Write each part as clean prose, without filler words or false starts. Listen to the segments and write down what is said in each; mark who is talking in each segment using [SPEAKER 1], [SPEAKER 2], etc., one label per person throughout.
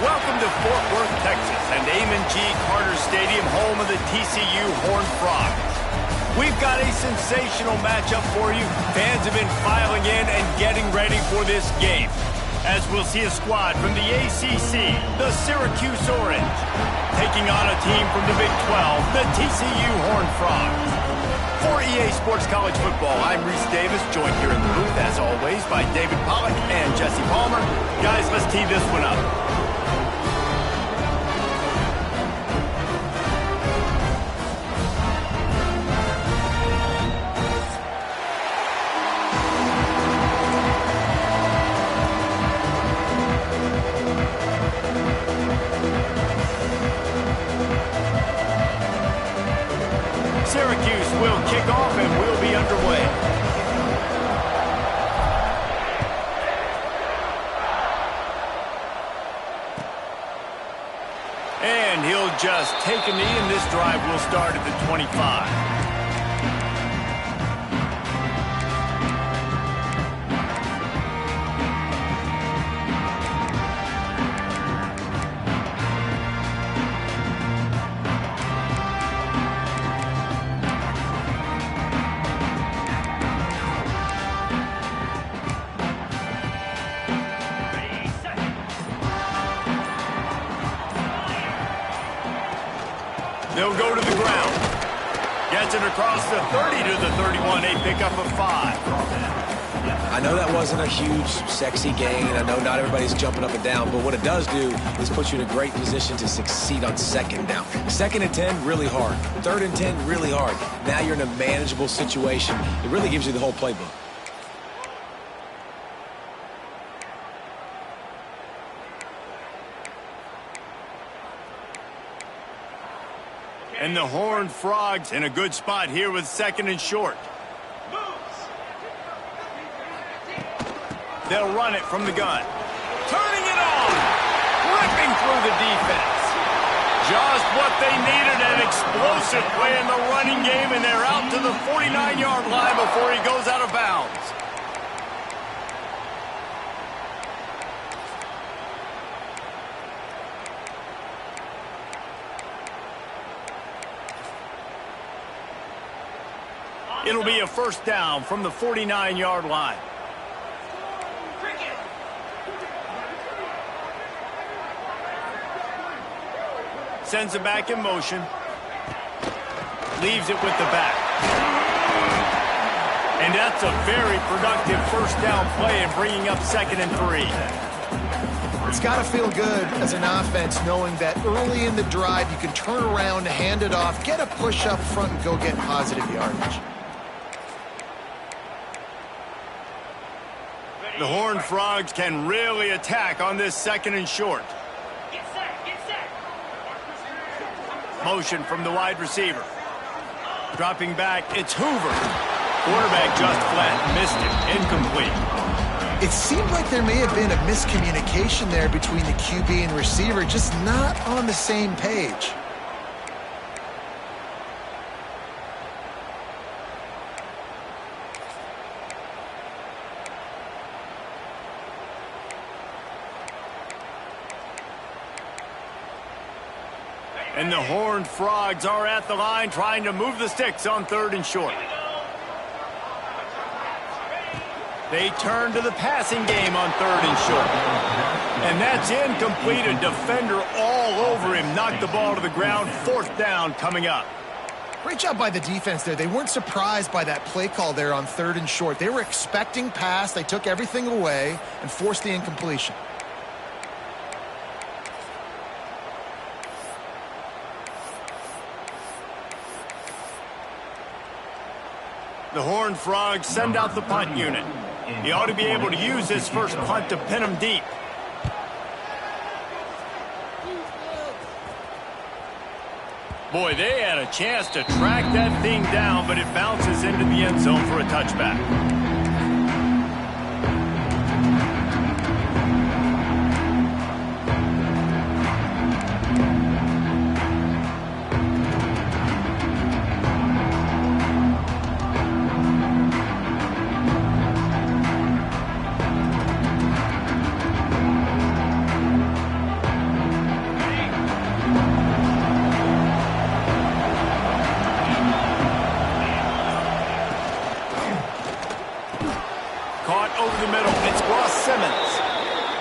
[SPEAKER 1] Welcome to Fort Worth, Texas, and Amon G. Carter Stadium, home of the TCU Horned Frogs. We've got a sensational matchup for you. Fans have been filing in and getting ready for this game, as we'll see a squad from the ACC, the Syracuse Orange, taking on a team from the Big 12, the TCU Horned Frogs. For EA Sports College Football, I'm Reese Davis, joined here in the booth, as always, by David Pollack and Jesse Palmer. Guys, let's tee this one up. Syracuse will kick off and we'll be underway. And he'll just take a knee, and this drive will start at the 25. They'll go to the ground. Gets it across the 30 to the 31, a pickup of 5.
[SPEAKER 2] I know that wasn't a huge, sexy gain. I know not everybody's jumping up and down, but what it does do is put you in a great position to succeed on second down. 2nd and 10, really hard. 3rd and 10, really hard. Now you're in a manageable situation. It really gives you the whole playbook.
[SPEAKER 1] And the Horned Frogs in a good spot here with 2nd and short. They'll run it from the gun. Turning it on. Ripping through the defense. Just what they needed, an explosive play in the running game, and they're out to the 49-yard line before he goes out of bounds. It'll be a first down from the 49-yard line. Sends it back in motion. Leaves it with the back. And that's a very productive first down play and bringing up 2nd and 3.
[SPEAKER 3] It's got to feel good as an offense knowing that early in the drive you can turn around, hand it off, get a push up front, and go get positive yardage.
[SPEAKER 1] The Horned Frogs can really attack on this 2nd and short.
[SPEAKER 4] Get set.
[SPEAKER 1] Motion from the wide receiver. Dropping back, it's Hoover. Quarterback just flat, missed it, incomplete.
[SPEAKER 3] It seemed like there may have been a miscommunication there between the QB and receiver, just not on the same page.
[SPEAKER 1] And the Horned Frogs are at the line trying to move the sticks on 3rd and short. They turn to the passing game on 3rd and short. And that's incomplete. A defender all over him. Knocked the ball to the ground. 4th down coming up.
[SPEAKER 3] Great job by the defense there. They weren't surprised by that play call there on 3rd and short. They were expecting pass. They took everything away and forced the incompletion.
[SPEAKER 1] The Horned Frogs send out the punt unit. He ought to be able to use this first punt to pin him deep. Boy, they had a chance to track that thing down, but it bounces into the end zone for a touchback.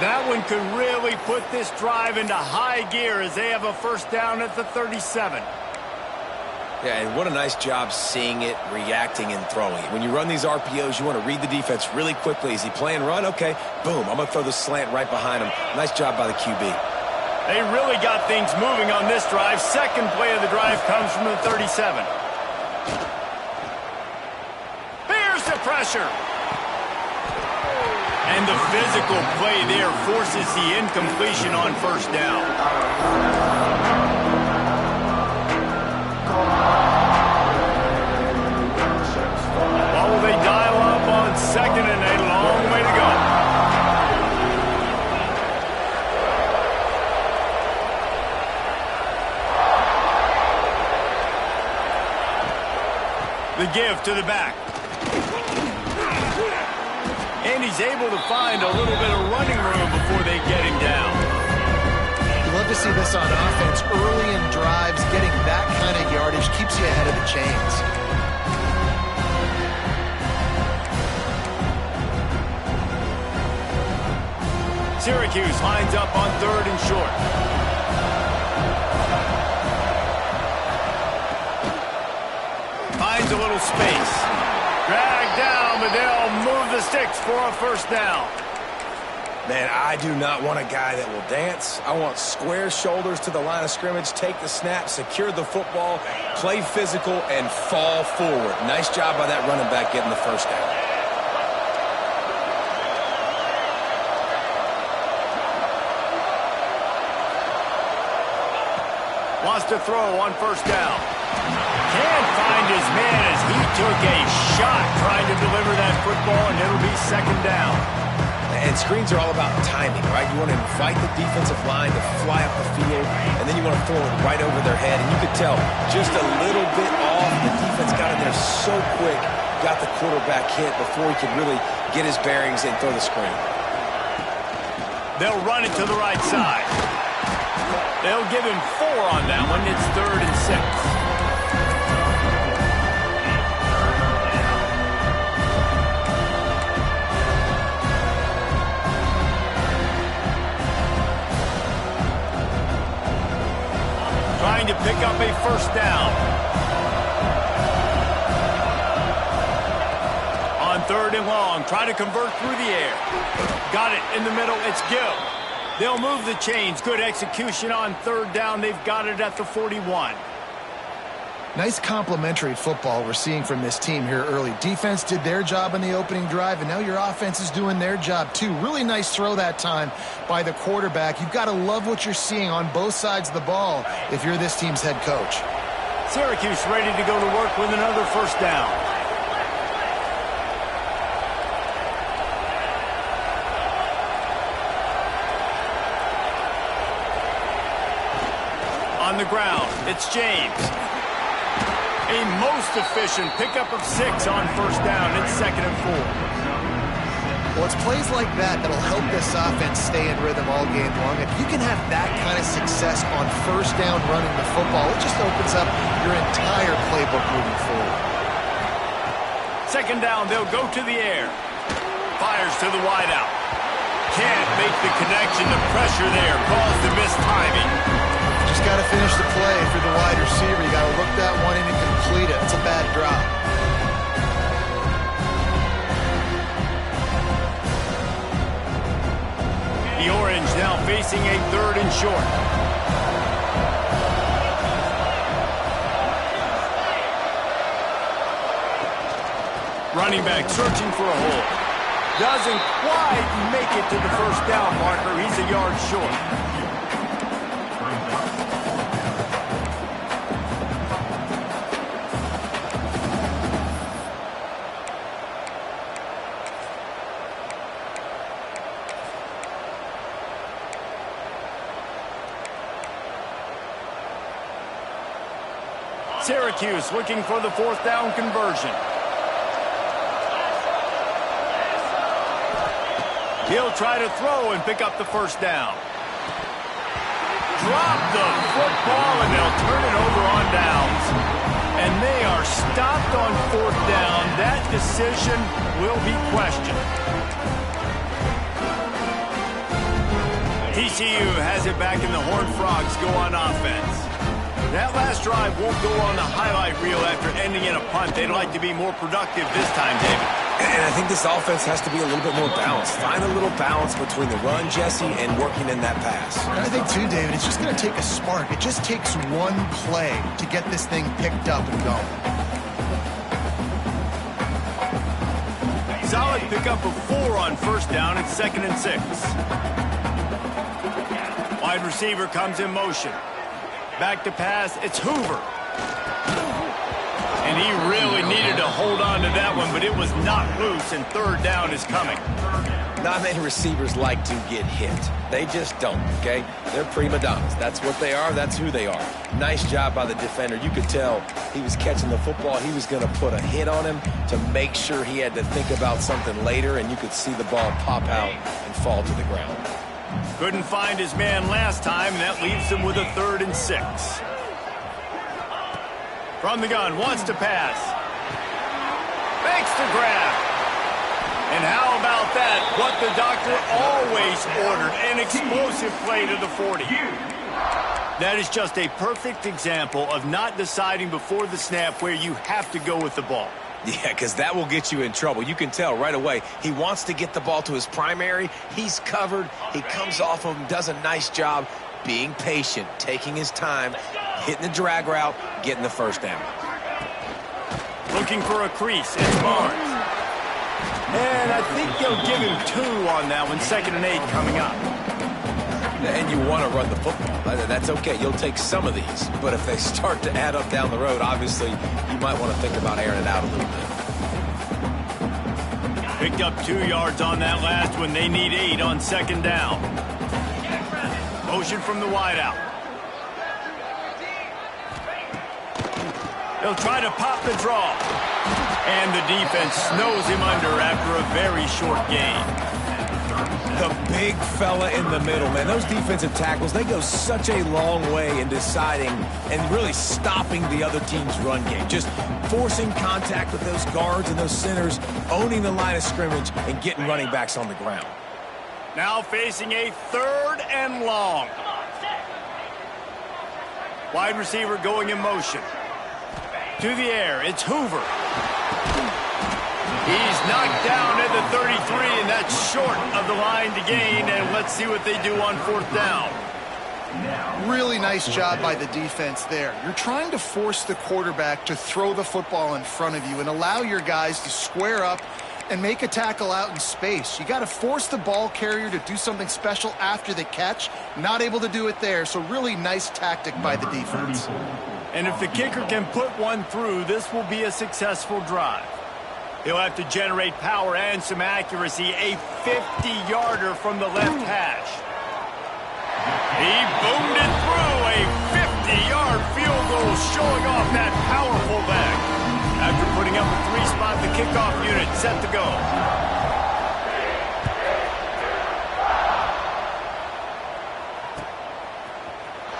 [SPEAKER 1] That one could really put this drive into high gear as they have a first down at the 37.
[SPEAKER 2] Yeah, and what a nice job seeing it, reacting, and throwing it. When you run these RPOs, you want to read the defense really quickly. Is he playing run? Okay, boom, I'm going to throw the slant right behind him. Nice job by the QB.
[SPEAKER 1] They really got things moving on this drive. Second play of the drive comes from the 37. Here's the pressure. And the physical play there forces the incompletion on first down. What will they dial up on second and a long way to go? The give to the back. And he's able to find a little bit of running room before they get him down.
[SPEAKER 3] You love to see this on offense. Early in drives, getting that kind of yardage keeps you ahead of the chains.
[SPEAKER 1] Syracuse lines up on third and short. Finds a little space. Dragged down, but they'll move the sticks for a first down.
[SPEAKER 2] Man, I do not want a guy that will dance. I want square shoulders to the line of scrimmage, take the snap, secure the football, play physical, and fall forward. Nice job by that running back getting the first down.
[SPEAKER 1] Wants to throw on first down. Can't find his man as he took a shot trying to deliver that football, and it'll be second down.
[SPEAKER 2] And screens are all about timing, right? You want to invite the defensive line to fly up the field, and then you want to throw it right over their head. And you could tell just a little bit off. The defense got in there so quick, got the quarterback hit before he could really get his bearings and throw the screen.
[SPEAKER 1] They'll run it to the right side. They'll give him 4 on that one. It's 3rd and 6. Trying to pick up a first down. On 3rd and long, try to convert through the air. Got it in the middle, it's go. They'll move the chains. Good execution on 3rd down. They've got it at the 41.
[SPEAKER 3] Nice complementary football we're seeing from this team here early. Defense did their job in the opening drive, and now your offense is doing their job too. Really nice throw that time by the quarterback. You've got to love what you're seeing on both sides of the ball if you're this team's head coach.
[SPEAKER 1] Syracuse ready to go to work with another first down. On the ground, it's James. A most efficient pickup of 6 on first down. It's 2nd and 4.
[SPEAKER 3] Well, it's plays like that that'll help this offense stay in rhythm all game long. If you can have that kind of success on first down running the football, it just opens up your entire playbook moving forward.
[SPEAKER 1] 2nd down, they'll go to the air. Fires to the wideout. Can't make the connection. The pressure there caused the missed timing.
[SPEAKER 3] Just got to finish the play. If you're the wide receiver, you got to look that one in and complete it. It's a bad drop.
[SPEAKER 1] The Orange now facing a 3rd and short. Running back searching for a hole. Doesn't quite make it to the first down marker. He's a yard short. Syracuse looking for the 4th down conversion. He'll try to throw and pick up the first down. Drop the football and they'll turn it over on downs. And they are stopped on 4th down. That decision will be questioned. TCU has it back and the Horned Frogs go on offense. That last drive won't go on the highlight reel after ending in a punt. They'd like to be more productive this time, David.
[SPEAKER 2] And I think this offense has to be a little bit more balanced. Find a little balance between the run, Jesse, and working in that pass.
[SPEAKER 3] And I think, too, David, it's just going to take a spark. It just takes one play to get this thing picked up and going.
[SPEAKER 1] Solid pickup of 4 on first down and 2nd and 6. Wide receiver comes in motion. Back to pass, it's Hoover. And he really needed to hold on to that one, but it was knocked loose, and 3rd down is coming.
[SPEAKER 2] Not many receivers like to get hit. They just don't, okay? They're prima donnas. That's what they are. That's who they are. Nice job by the defender. You could tell he was catching the football. He was going to put a hit on him to make sure he had to think about something later, and you could see the ball pop out and fall to the ground.
[SPEAKER 1] Couldn't find his man last time, and that leaves him with a 3rd and 6. From the gun, wants to pass. Makes the grab. And how about that? What the doctor always ordered, an explosive play to the 40. That is just a perfect example of not deciding before the snap where you have to go with the ball.
[SPEAKER 2] Yeah, because that will get you in trouble. You can tell right away he wants to get the ball to his primary. He's covered. He comes off of him, does a nice job being patient, taking his time, hitting the drag route, getting the first down.
[SPEAKER 1] Looking for a crease. It's Barnes. And I think they'll give him 2 on that one. 2nd and 8 coming up.
[SPEAKER 2] And you want to run the football. That's okay. You'll take some of these. But if they start to add up down the road, obviously, you might want to think about airing it out a little bit.
[SPEAKER 1] Picked up 2 yards on that last one. They need 8 on 2nd down. Motion from the wideout. They'll try to pop the draw. And the defense snows him under after a very short gain.
[SPEAKER 2] The big fella in the middle, man. Those defensive tackles, they go such a long way in deciding and really stopping the other team's run game. Just forcing contact with those guards and those centers, owning the line of scrimmage, and getting running backs on the ground.
[SPEAKER 1] Now facing a 3rd and long. Wide receiver going in motion. To the air, it's Hoover. He's knocked down at the 33, and that's short of the line to gain, and let's see what they do on 4th down.
[SPEAKER 3] Really nice job by the defense there. You're trying to force the quarterback to throw the football in front of you and allow your guys to square up and make a tackle out in space. You got to force the ball carrier to do something special after the catch. Not able to do it there, so really nice tactic by the defense.
[SPEAKER 1] And if the kicker can put one through, this will be a successful drive. He'll have to generate power and some accuracy. A 50-yarder from the left hash. He boomed it through. A 50-yard field goal showing off that powerful leg. After putting up a 3-spot, the kickoff unit set to go.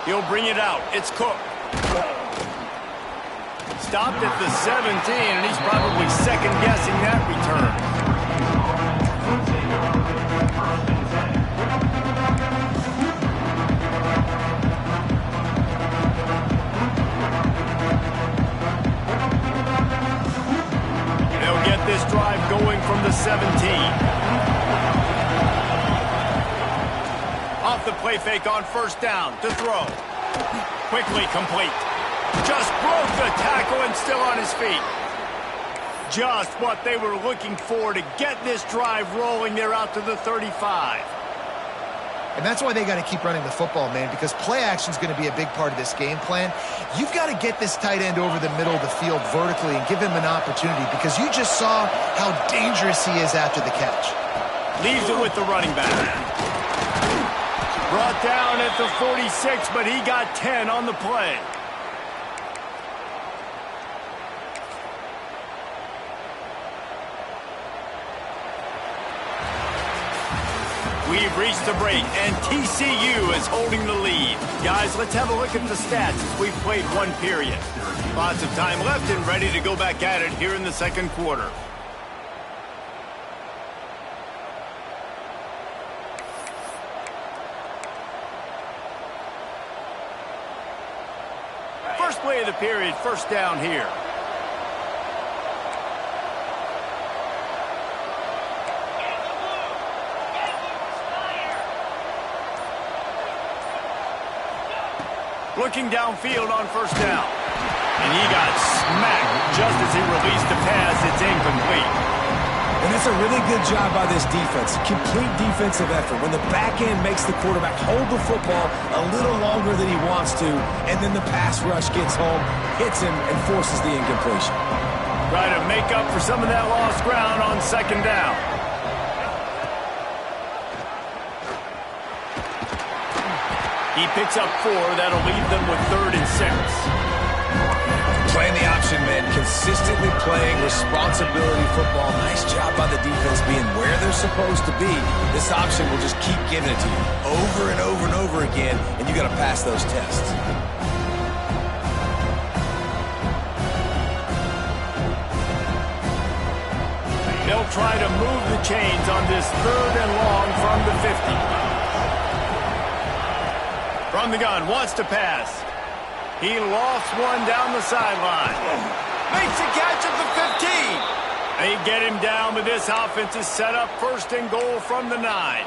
[SPEAKER 1] He'll bring it out. It's Cook. Stopped at the 17, and he's probably second-guessing that return. They'll get this drive going from the 17. Off the play fake on 1st down to throw. Quickly complete. Just broke the tackle and still on his feet. Just what they were looking for to get this drive rolling. They're out to the 35.
[SPEAKER 3] And that's why they got to keep running the football, man, because play action is going to be a big part of this game plan. You've got to get this tight end over the middle of the field vertically and give him an opportunity, because you just saw how dangerous he is after the catch.
[SPEAKER 1] Leaves it with the running back. Brought down at the 46, but he got 10 on the play. We've reached the break, and TCU is holding the lead. Guys, let's have a look at the stats as we've played one period. Lots of time left and ready to go back at it here in the 2nd quarter. play of the period. First down here. Looking downfield on first down. And he got smacked just as he released the pass. It's incomplete.
[SPEAKER 2] And it's a really good job by this defense. Complete defensive effort. When the back end makes the quarterback hold the football a little longer than he wants to, and then the pass rush gets home, hits him, and forces the incompletion.
[SPEAKER 1] Try to make up for some of that lost ground on second down. He picks up 4. That'll leave them with 3rd and 6.
[SPEAKER 2] Playing the option, man. Consistently playing responsibility football. Nice job by the defense being where they're supposed to be. This option will just keep giving it to you over and over and over again, and you got to pass those tests.
[SPEAKER 1] They'll try to move the chains on this 3rd and long from the 50. From the gun, wants to pass. He lost one down the sideline. Makes a catch at the 15. They get him down, but this offense is set up 1st and goal from the 9.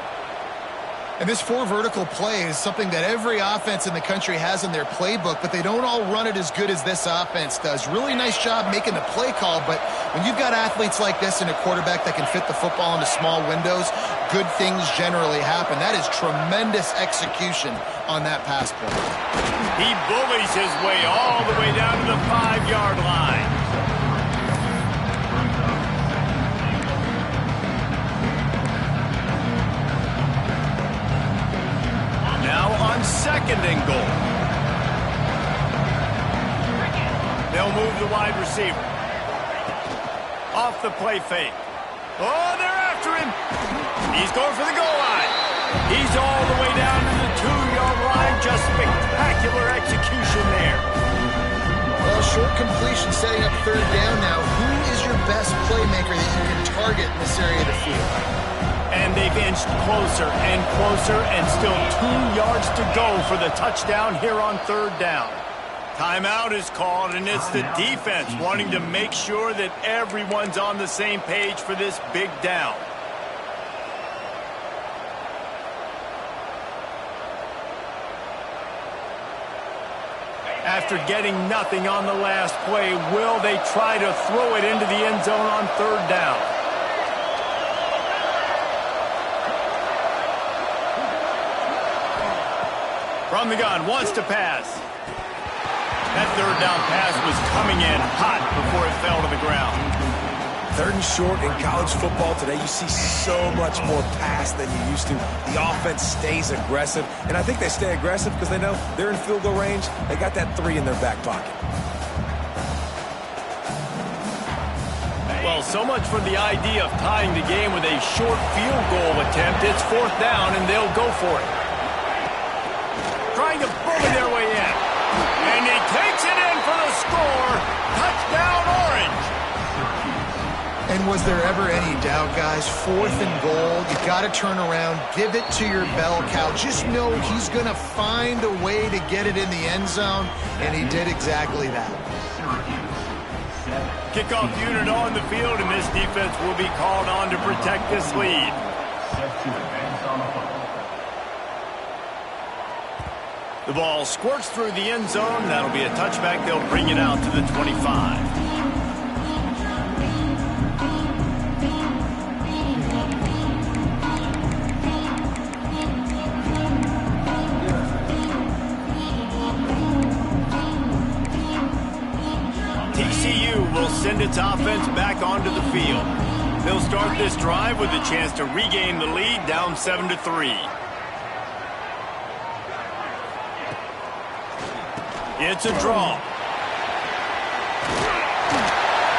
[SPEAKER 3] And this 4 vertical play is something that every offense in the country has in their playbook, but they don't all run it as good as this offense does. Really nice job making the play call, but when you've got athletes like this and a quarterback that can fit the football into small windows, good things generally happen. That is tremendous execution on that pass play.
[SPEAKER 1] He bullies his way all the way down to the 5-yard line. Now on 2nd and goal. They'll move the wide receiver. Off the play fake. Oh, they're after him. He's going for the goal line. He's all the way down to the 2-yard line. Just spectacular execution there.
[SPEAKER 3] Well, short completion setting up 3rd down now. Who is your best playmaker that you can target in this area of the field?
[SPEAKER 1] And they've inched closer and closer, and still 2 yards to go for the touchdown here on 3rd down. Timeout is called, and it's the defense wanting to make sure that everyone's on the same page for this big down. After getting nothing on the last play, will they try to throw it into the end zone on 3rd down? From the gun, wants to pass. That 3rd down pass was coming in hot before it fell to the ground.
[SPEAKER 2] 3rd and short in college football today, you see so much more pass than you used to. The offense stays aggressive, and I think they stay aggressive because they know they're in field goal range. They got that 3 in their back pocket.
[SPEAKER 1] Well, so much for the idea of tying the game with a short field goal attempt. It's 4th down, and they'll go for it. Trying to bully their way in. And he takes it in for the score. Touchdown, Orange.
[SPEAKER 3] And was there ever any doubt, guys? 4th and goal. You got to turn around. Give it to your bell cow. Just know he's going to find a way to get it in the end zone, and he did exactly that.
[SPEAKER 1] Kickoff unit on the field, and this defense will be called on to protect this lead. The ball squirts through the end zone. That'll be a touchback. They'll bring it out to the 25. TCU will send its offense back onto the field. They'll start this drive with a chance to regain the lead, down 7-3. It's a draw.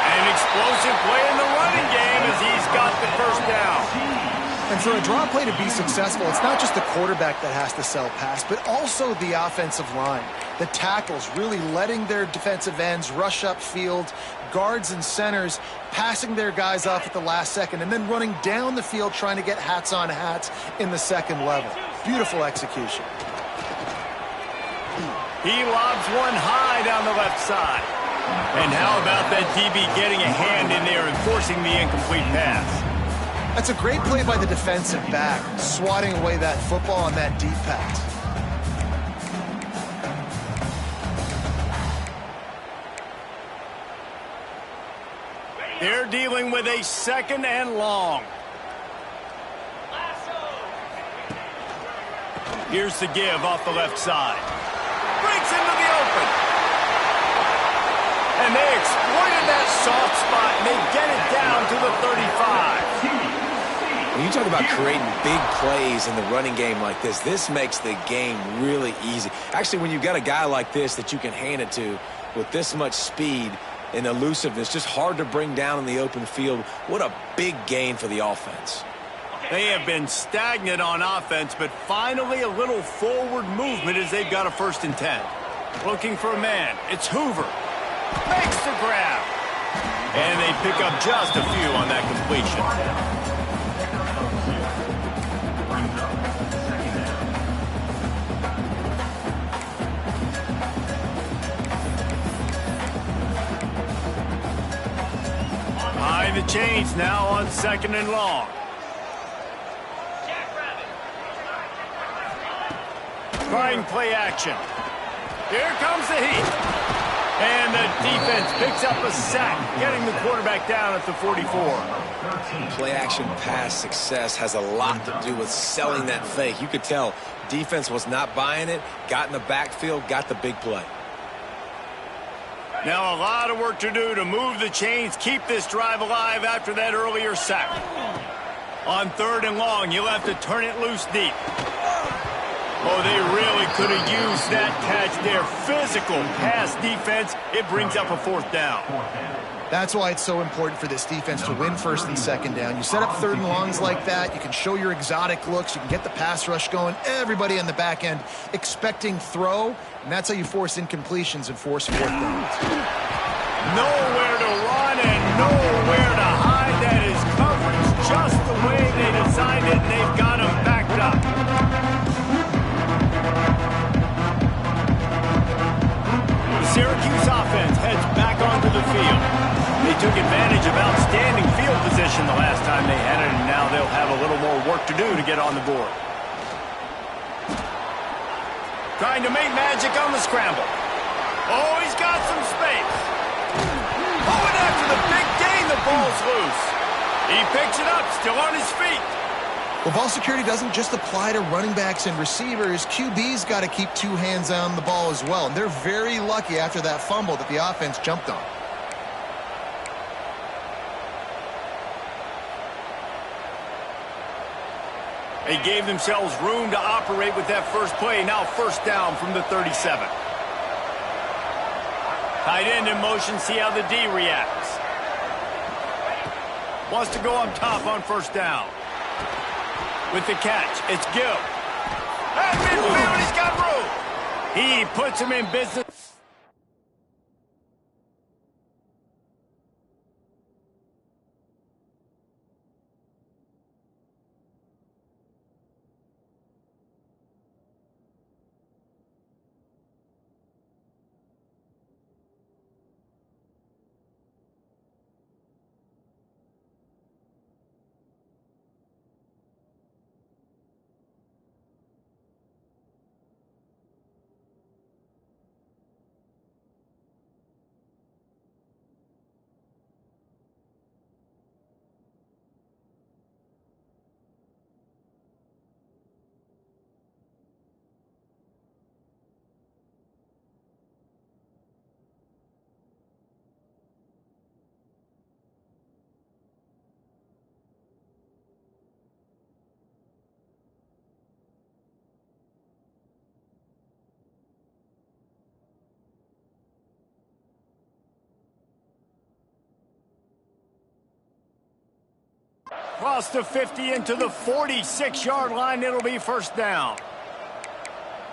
[SPEAKER 1] An explosive play in the running game as he's got the 1st down.
[SPEAKER 3] And for a draw play to be successful, it's not just the quarterback that has to sell pass, but also the offensive line. The tackles really letting their defensive ends rush upfield, guards and centers passing their guys off at the last second, and then running down the field trying to get hats on hats in the 2nd level. Beautiful execution.
[SPEAKER 1] He lobs one high down the left side. And how about that DB getting a hand in there and forcing the incomplete pass?
[SPEAKER 3] That's a great play by the defensive back, swatting away that football on that deep pass.
[SPEAKER 1] They're dealing with a 2nd and long. Here's the give off the left side. Breaks into the open. And they exploited that soft spot, and they get it down to the 35.
[SPEAKER 2] When you talk about creating big plays in the running game like this makes the game really easy. Actually, when you've got a guy like this that you can hand it to with this much speed and elusiveness, just hard to bring down in the open field, what a big gain for the offense.
[SPEAKER 1] They have been stagnant on offense, but finally a little forward movement as they've got a 1st and 10. Looking for a man. It's Hoover. Makes the grab. And they pick up just a few on that completion. Behind the chains now on 2nd and long. Trying play action. Here comes the heat. And the defense picks up a sack, getting the quarterback down at the 44.
[SPEAKER 2] Play action pass success has a lot to do with selling that fake. You could tell defense was not buying it, got in the backfield, got the big play.
[SPEAKER 1] Now a lot of work to do to move the chains, keep this drive alive after that earlier sack. On 3rd and long, you'll have to turn it loose deep. Oh, they really could have used that catch there. Physical pass defense. It brings up a 4th down.
[SPEAKER 3] That's why it's so important for this defense to win 1st and 2nd down. You set up 3rd and longs like that. You can show your exotic looks. You can get the pass rush going. Everybody on the back end expecting throw, and that's how you force incompletions and force 4th downs.
[SPEAKER 1] Nowhere to run and nowhere to hide. That is coverage just the way they designed it, and they've got him backed up. Syracuse offense heads back onto the field. They took advantage of outstanding field position the last time they had it, and now they'll have a little more work to do to get on the board. Trying to make magic on the scramble. Oh, he's got some space. Oh, and after the big gain, the ball's loose. He picks it up, still on his feet.
[SPEAKER 3] Well, ball security doesn't just apply to running backs and receivers. QB's got to keep 2 hands on the ball as well. And they're very lucky after that fumble that the offense jumped on.
[SPEAKER 1] They gave themselves room to operate with that first play. Now 1st down from the 37. Tight end in motion, see how the D reacts. Wants to go up top on 1st down. With the catch, it's Gill. At midfield, he's got room. He puts him in business. Across the 50 into the 46-yard line. It'll be 1st down.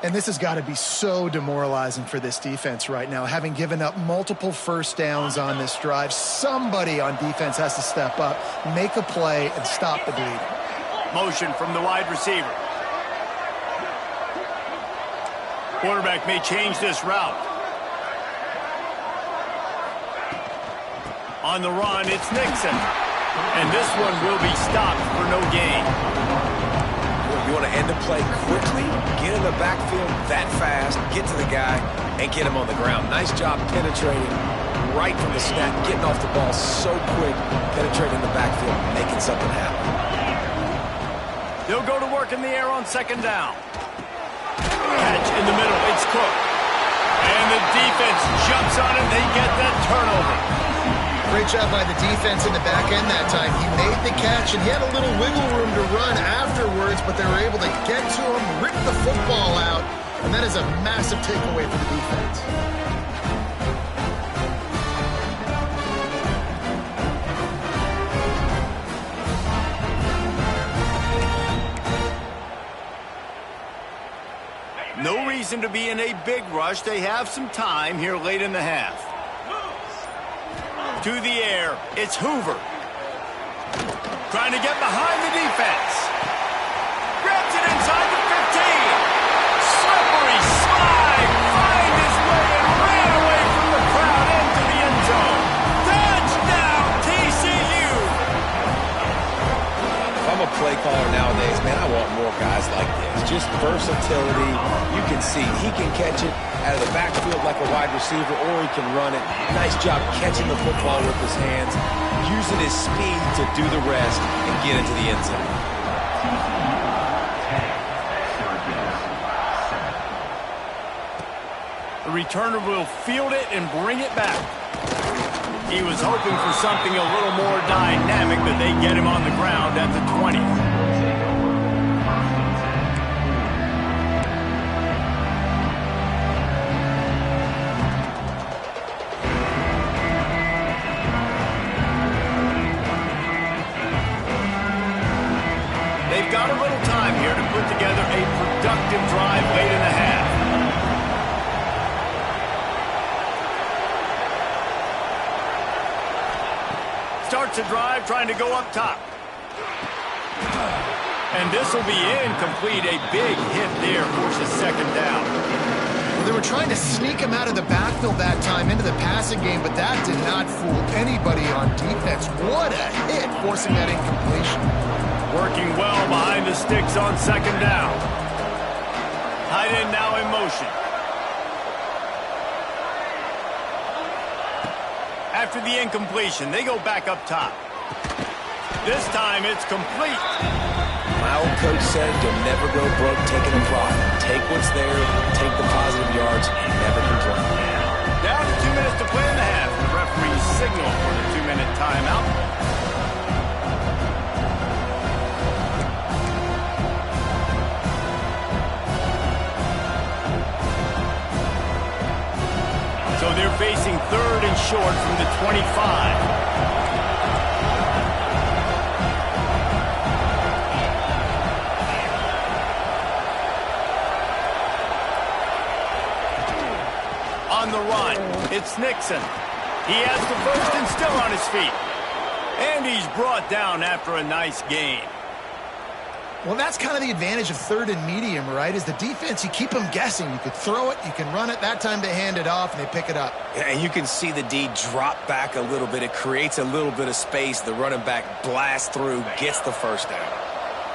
[SPEAKER 3] And this has got to be so demoralizing for this defense right now. Having given up multiple 1st downs on this drive, somebody on defense has to step up, make a play, and stop the bleeding.
[SPEAKER 1] Motion from the wide receiver. Quarterback may change this route. On the run, it's Nixon. And this one will be stopped for no gain.
[SPEAKER 2] You want to end the play quickly, get in the backfield that fast, get to the guy, and get him on the ground. Nice job penetrating right from the snap, getting off the ball so quick, penetrating the backfield, making something happen.
[SPEAKER 1] They'll go to work in the air on second down. Catch in the middle, it's Cook. And the defense jumps on it, they get that turnover.
[SPEAKER 3] Great job by the defense in the back end that time. He made the catch, and he had a little wiggle room to run afterwards, but they were able to get to him, rip the football out, and that is a massive takeaway for the defense.
[SPEAKER 1] No reason to be in a big rush. They have some time here late in the half. To the air, it's Hoover. Trying to get behind the defense. Grabs it inside the 15. Slippery slide. Find his way and ran away from the crowd into the end zone. Touchdown, TCU.
[SPEAKER 2] If I'm a play caller nowadays, man, I want more guys like this. Just versatility. You can see he can catch it out of the backfield like a wide receiver, or he can run it. Nice job catching the football with his hands, using his speed to do the rest and get into the end zone.
[SPEAKER 1] The returner will field it and bring it back. He was hoping for something a little more dynamic, but they get him on the ground at the 20. They've got a little time here to put together a productive drive late in the half. Starts a drive trying to go up top. And this will be incomplete. A big hit there, forces second down.
[SPEAKER 3] Well, they were trying to sneak him out of the backfield that time into the passing game, but that did not fool anybody on defense. What a hit, forcing that incompletion.
[SPEAKER 1] Working well behind the sticks on second down. Tight end now in motion. After the incompletion, they go back up top. This time it's complete.
[SPEAKER 2] My old coach said you'll never go broke taking a profit. Take what's there, take the positive yards, and never complain.
[SPEAKER 1] Down to 2 minutes to play in the half. The referee's signal for the 2-minute timeout. So they're facing third and short from the 25. On the run, it's Nixon. He has the first and still on his feet. And he's brought down after a nice gain.
[SPEAKER 3] Well, that's kind of the advantage of third and medium, right? Is the defense, you keep them guessing. You could throw it, you can run it. That time they hand it off, and they pick it up.
[SPEAKER 2] Yeah, and you can see the D drop back a little bit. It creates a little bit of space. The running back blasts through, gets the first down.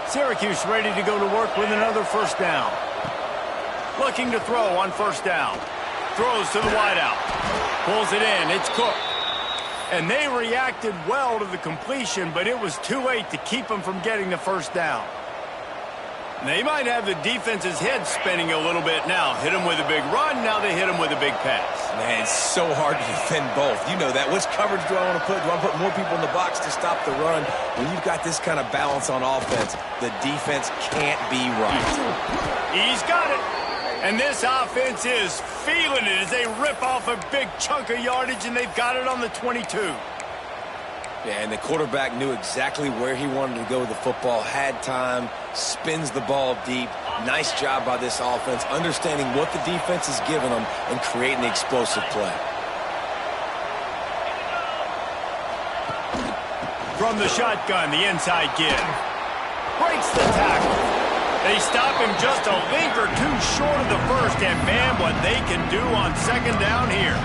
[SPEAKER 1] Syracuse ready to go to work with another first down. Looking to throw on first down. Throws to the wideout. Pulls it in. It's Cook. And they reacted well to the completion, but it was too late to keep them from getting the first down. They might have the defense's head spinning a little bit now. Hit them with a big run, now they hit them with a big pass.
[SPEAKER 2] Man, it's so hard to defend both. You know that. Which coverage do I want to put? Do I put more people in the box to stop the run? When you've got this kind of balance on offense, the defense can't be right.
[SPEAKER 1] He's got it. And this offense is feeling it as they rip off a big chunk of yardage, and they've got it on the 22.
[SPEAKER 2] Yeah, and the quarterback knew exactly where he wanted to go with the football, had time, spins the ball deep. Nice job by this offense, understanding what the defense is giving them and creating the explosive play. From the shotgun, the inside give. Breaks the tackle.
[SPEAKER 1] They stop him just a link or two short of the first, and man, what they can do on second down here.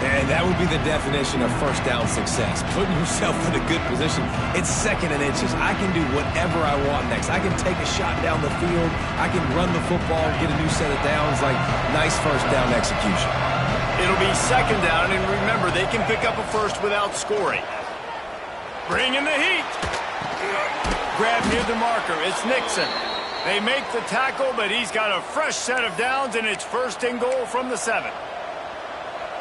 [SPEAKER 2] And that would be the definition of first down success. Putting yourself in a good position. It's second and inches. I can do whatever I want next. I can take a shot down the field. I can run the football and get a new set of downs. Like, nice first down execution.
[SPEAKER 1] It'll be second down, and remember, they can pick up a first without scoring. Bring in the heat. Grab near the marker. It's Nixon. They make the tackle, but he's got a fresh set of downs, and it's first and goal from the 7.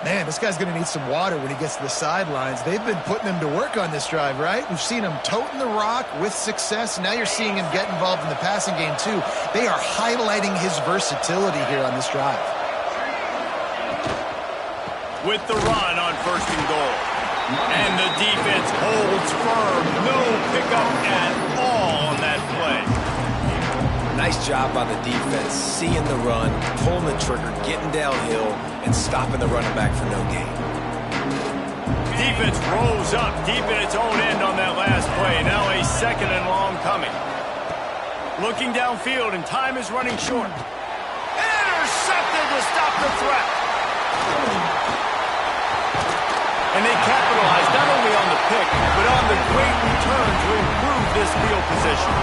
[SPEAKER 3] Man, this guy's going to need some water when he gets to the sidelines. They've been putting him to work on this drive, right? We've seen him toting the rock with success. Now you're seeing him get involved in the passing game, too. They are highlighting his versatility here on this drive.
[SPEAKER 1] With the run on first and goal. And the defense holds firm. No pickup at all on that play.
[SPEAKER 2] Nice job by the defense, seeing the run, pulling the trigger, getting downhill, and stopping the running back for no gain.
[SPEAKER 1] Defense rolls up deep in its own end on that last play. Now a second and long coming. Looking downfield, and time is running short. Intercepted to stop the threat. And they capitalize not only on the pick, but on the great return to improve this field position.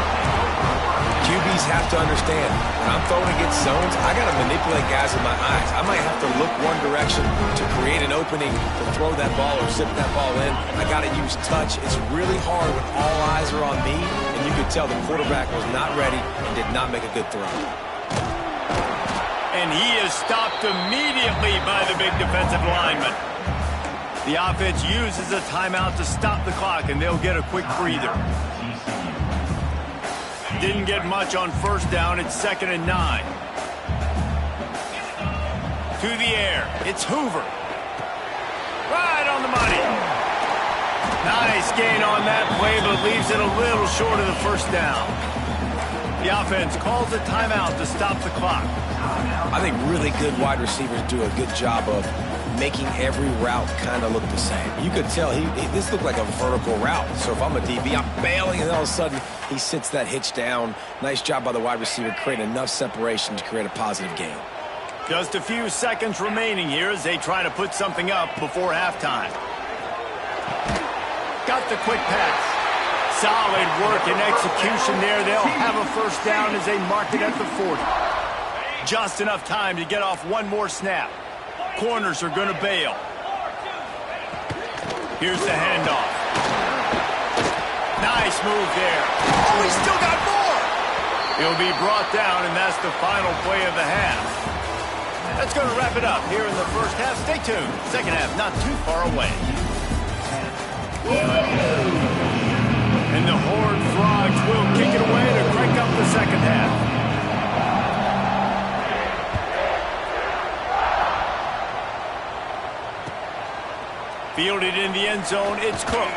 [SPEAKER 2] QBs have to understand, when I'm throwing against zones, I got to manipulate guys with my eyes. I might have to look one direction to create an opening to throw that ball or zip that ball in. I got to use touch. It's really hard when all eyes are on me, and you could tell the quarterback was not ready and did not make a good throw.
[SPEAKER 1] And he is stopped immediately by the big defensive lineman. The offense uses a timeout to stop the clock, and they'll get a quick breather. Didn't get much on first down. It's 2nd and 9. To the air. It's Hoover. Right on the money. Nice gain on that play, but leaves it a little short of the first down. The offense calls a timeout to stop the clock.
[SPEAKER 2] I think really good wide receivers do a good job of making every route kind of look the same. You could tell this looked like a vertical route. So if I'm a DB, I'm bailing, and all of a sudden he sits that hitch down. Nice job by the wide receiver, creating enough separation to create a positive gain.
[SPEAKER 1] Just a few seconds remaining here as they try to put something up before halftime. Got the quick pass. Solid work and execution there. They'll have a first down as they mark it at the 40. Just enough time to get off one more snap. Corners are going to bail. Here's the handoff. Nice move there. Oh, he's still got more. He'll be brought down, and that's the final play of the half. That's going to wrap it up here in the first half. Stay tuned. Second half not too far away. And the Horned Frogs will kick it away to crank up the second half. Fielded in the end zone, it's Cook.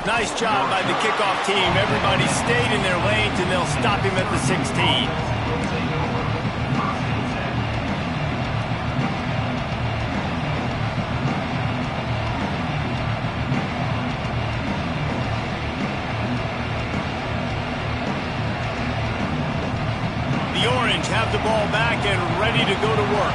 [SPEAKER 1] Nice job by the kickoff team. Everybody stayed in their lanes, and they'll stop him at the 16. The Orange have the ball back and ready to go to work.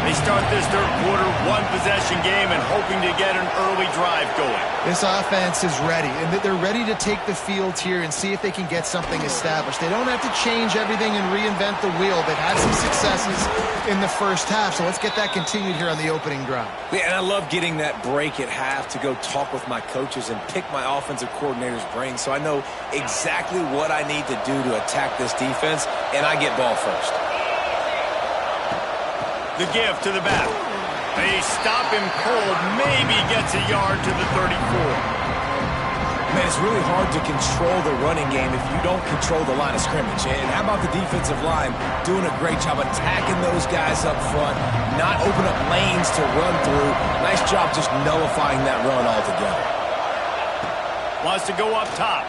[SPEAKER 1] They start this third quarter, one-possession game, and hoping to get an early drive going.
[SPEAKER 3] This offense is ready, and they're ready to take the field here and see if they can get something established. They don't have to change everything and reinvent the wheel. They've had some successes in the first half, so let's get that continued here on the opening drive.
[SPEAKER 2] Yeah, and I love getting that break at half to go talk with my coaches and pick my offensive coordinator's brain so I know exactly what I need to do to attack this defense, and I get ball first.
[SPEAKER 1] The give to the back. They stop him cold, maybe gets a yard to the 34.
[SPEAKER 2] Man, it's really hard to control the running game if you don't control the line of scrimmage. And how about the defensive line doing a great job attacking those guys up front, not open up lanes to run through. Nice job just nullifying that run altogether.
[SPEAKER 1] Wants to go up top.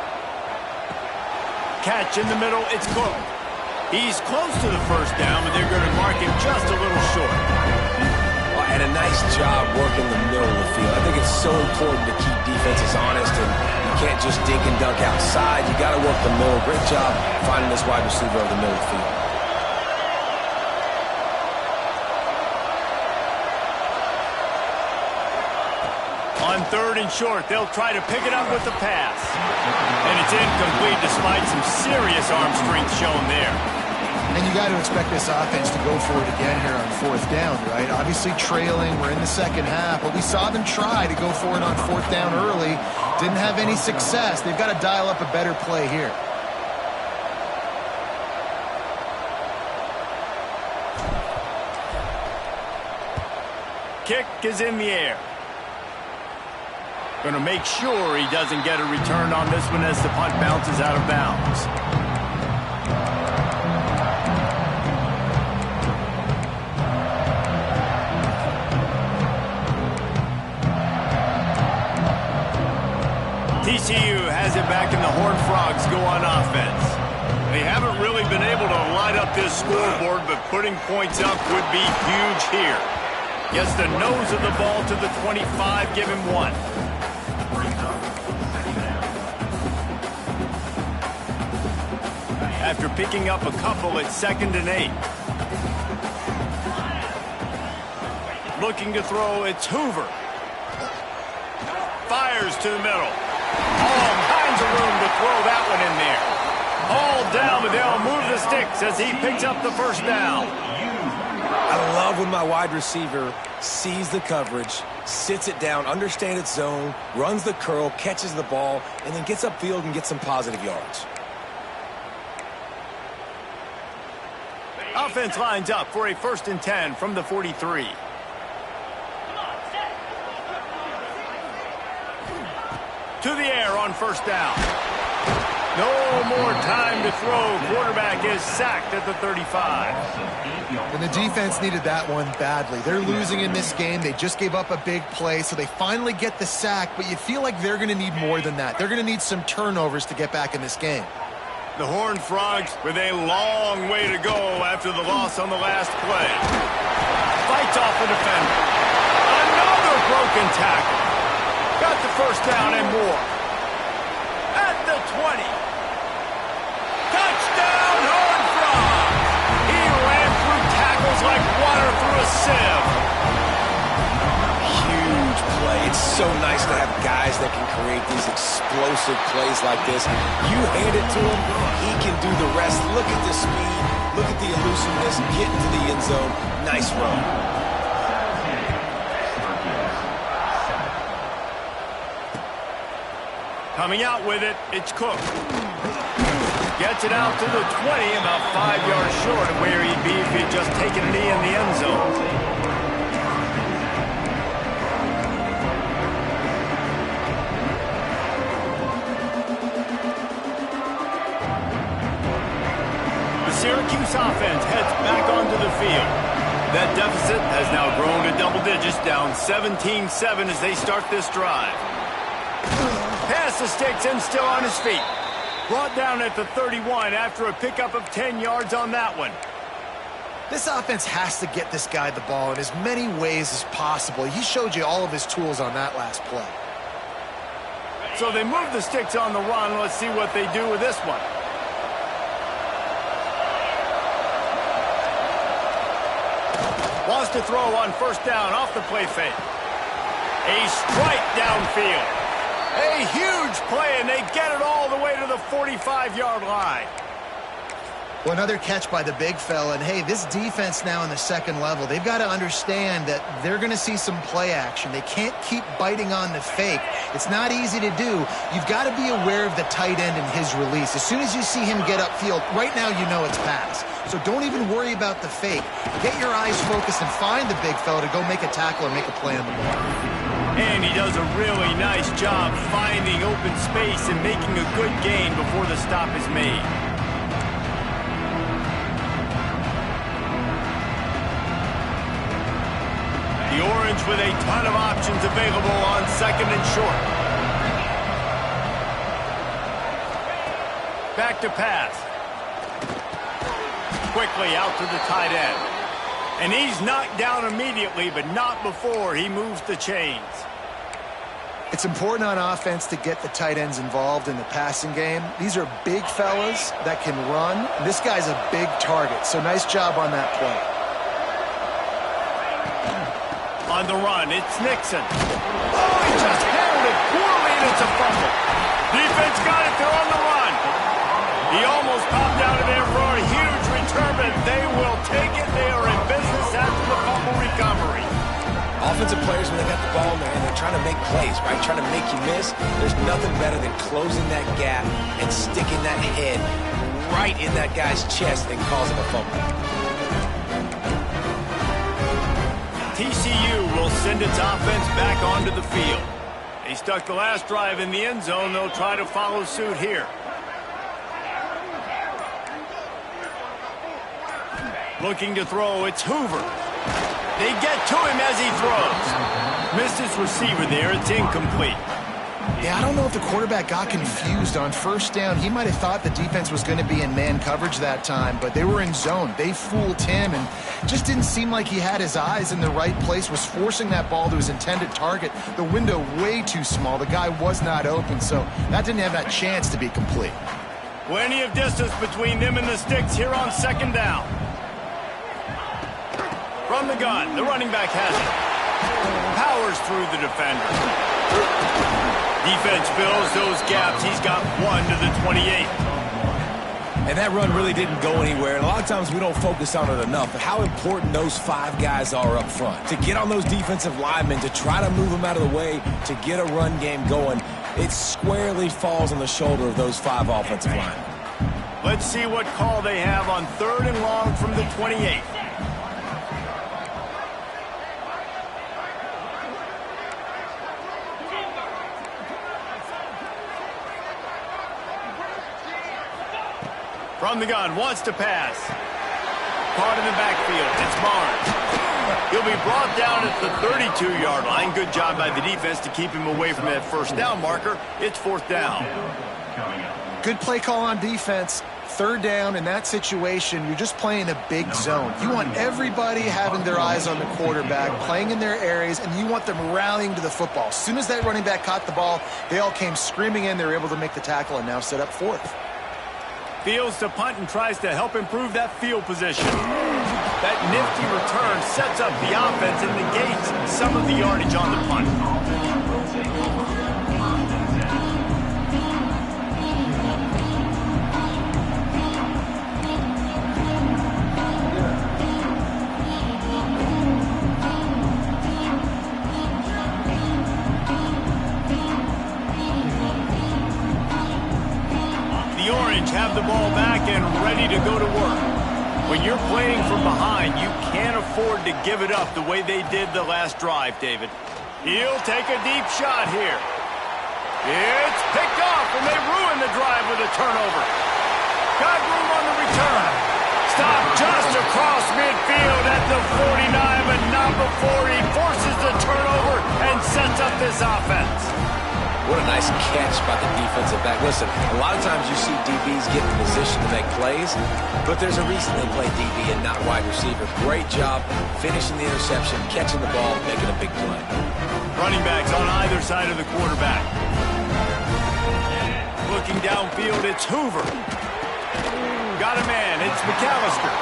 [SPEAKER 1] Catch in the middle, it's Cook. He's close to the first down, but they're going to mark him just a little short.
[SPEAKER 2] And a nice job working the middle of the field. I think it's so important to keep defenses honest and can't just dink and dunk outside. You got to work the middle. Great job finding this wide receiver over the middle of the field.
[SPEAKER 1] On 3rd and short, they'll try to pick it up with the pass. And it's incomplete despite some serious arm strength shown there.
[SPEAKER 3] And you got to expect this offense to go for it again here on 4th down, right? Obviously trailing, we're in the second half, but we saw them try to go for it on 4th down early. Didn't have any success. They've got to dial up a better play here.
[SPEAKER 1] Kick is in the air. Going to make sure he doesn't get a return on this one as the punt bounces out of bounds. TCU has it back and the Horned Frogs go on offense. They haven't really been able to light up this scoreboard, but putting points up would be huge here. Gets the nose of the ball to the 25, give him 1. After picking up a couple, it's 2nd and 8. Looking to throw, it's Hoover. Fires to the middle. All kinds of room to throw that one in there. All down, but they'll move the sticks as he picks up the 1st down.
[SPEAKER 2] I love when my wide receiver sees the coverage, sits it down, understands its zone, runs the curl, catches the ball, and then gets upfield and gets some positive yards.
[SPEAKER 1] Offense lines up for a 1st and 10 from the 43. To the air on 1st down. No more time to throw. Quarterback is sacked at the 35.
[SPEAKER 3] And the defense needed that one badly. They're losing in this game. They just gave up a big play, so they finally get the sack, but you feel like they're going to need more than that. They're going to need some turnovers to get back in this game.
[SPEAKER 1] The Horned Frogs with a long way to go after the loss on the last play. Fights off the defender. Another broken tackle. Got the 1st down and more. At the 20. Touchdown, Horned Frogs! He ran through tackles like water through a sieve.
[SPEAKER 2] Huge play. It's so nice to have guys that can create these explosive plays like this. You hand it to him, he can do the rest. Look at the speed, look at the elusiveness, get into the end zone. Nice run.
[SPEAKER 1] Coming out with it, it's Cook. Gets it out to the 20, about 5 yards short of where he'd be if he'd just taken a knee in the end zone. Syracuse offense heads back onto the field. That deficit has now grown to double digits, down 17-7 as they start this drive. Pass the sticks and still on his feet. Brought down at the 31 after a pickup of 10 yards on that one.
[SPEAKER 3] This offense has to get this guy the ball in as many ways as possible. He showed you all of his tools on that last play.
[SPEAKER 1] So they move the sticks on the run. Let's see what they do with this one. Wants to throw on 1st down off the play fake. A strike downfield. A huge play, and they get it all the way to the 45-yard line.
[SPEAKER 3] Well, another catch by the big fella. And, hey, this defense now in the 2nd level, they've got to understand that they're going to see some play action. They can't keep biting on the fake. It's not easy to do. You've got to be aware of the tight end and his release. As soon as you see him get upfield, right now you know it's pass. So don't even worry about the fake. Get your eyes focused and find the big fella to go make a tackle or make a play on the ball.
[SPEAKER 1] And he does a really nice job finding open space and making a good gain before the stop is made. The Orange with a ton of options available on 2nd and short. Back to pass. Quickly out to the tight end. And he's knocked down immediately, but not before he moves the chains.
[SPEAKER 3] It's important on offense to get the tight ends involved in the passing game. These are big fellas that can run. This guy's a big target, so nice job on that play.
[SPEAKER 1] On the run, it's Nixon. Oh, he just handled it poorly, and it's a fumble. Defense got it. They're on the run. He almost popped out of there for a huge return, but they will take it. They are in business after the fumble recovery.
[SPEAKER 2] Offensive players, when they got the ball in their hand, they're trying to make plays, right? Trying to make you miss. There's nothing better than closing that gap and sticking that head right in that guy's chest and causing a fumble.
[SPEAKER 1] TCU will send its offense back onto the field. They stuck the last drive in the end zone. They'll try to follow suit here. Looking to throw, it's Hoover. They get to him as he throws. Missed his receiver there. It's incomplete.
[SPEAKER 3] Yeah, I don't know if the quarterback got confused on first down. He might have thought the defense was going to be in man coverage that time, but they were in zone. They fooled him, and just didn't seem like he had his eyes in the right place, was forcing that ball to his intended target. The window way too small. The guy was not open, so that didn't have that chance to be complete.
[SPEAKER 1] Plenty of distance between them and the sticks here on second down. From the gun, the running back has it. Powers through the defender. Defense fills those gaps. He's got one to the 28.
[SPEAKER 2] And that run really didn't go anywhere. And a lot of times we don't focus on it enough, but how important those 5 guys are up front. To get on those defensive linemen, to try to move them out of the way, to get a run game going, it squarely falls on the shoulder of those 5 offensive linemen.
[SPEAKER 1] Let's see what call they have on 3rd and long from the 28. From the gun, wants to pass. Caught in the backfield. It's Barnes. He'll be brought down at the 32-yard line. Good job by the defense to keep him away from that first down marker. It's 4th down.
[SPEAKER 3] Good play call on defense. 3rd down in that situation, you're just playing a big zone. You want everybody having their eyes on the quarterback, playing in their areas, and you want them rallying to the football. As soon as that running back caught the ball, they all came screaming in. They were able to make the tackle and now set up 4th.
[SPEAKER 1] Fields to punt and tries to help improve that field position. That nifty return sets up the offense and negates some of the yardage on the punt. The Orange have the ball back and ready to go to work. When you're playing from behind, you can't afford to give it up the way they did the last drive, David. He'll take a deep shot here. It's picked off, and they ruin the drive with a turnover. Got room on the return. Stop just across midfield at the 49, but not before he forces the turnover and sets up this offense.
[SPEAKER 2] What a nice catch by the defensive back. Listen, a lot of times you see DBs get in position to make plays, but there's a reason they play DB and not wide receiver. Great job finishing the interception, catching the ball, making a big play.
[SPEAKER 1] Running backs on either side of the quarterback. Looking downfield, it's Hoover. Got a man, it's McAllister.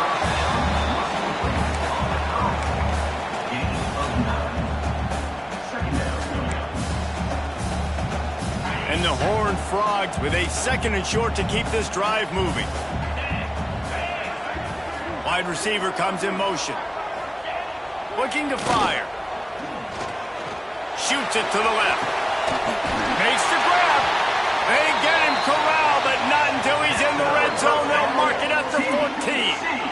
[SPEAKER 1] And the Horned Frogs with a 2nd and short to keep this drive moving. Wide receiver comes in motion. Looking to fire. Shoots it to the left. Makes the grab. They get him corralled, but not until he's in the red zone. They'll mark it at the 14.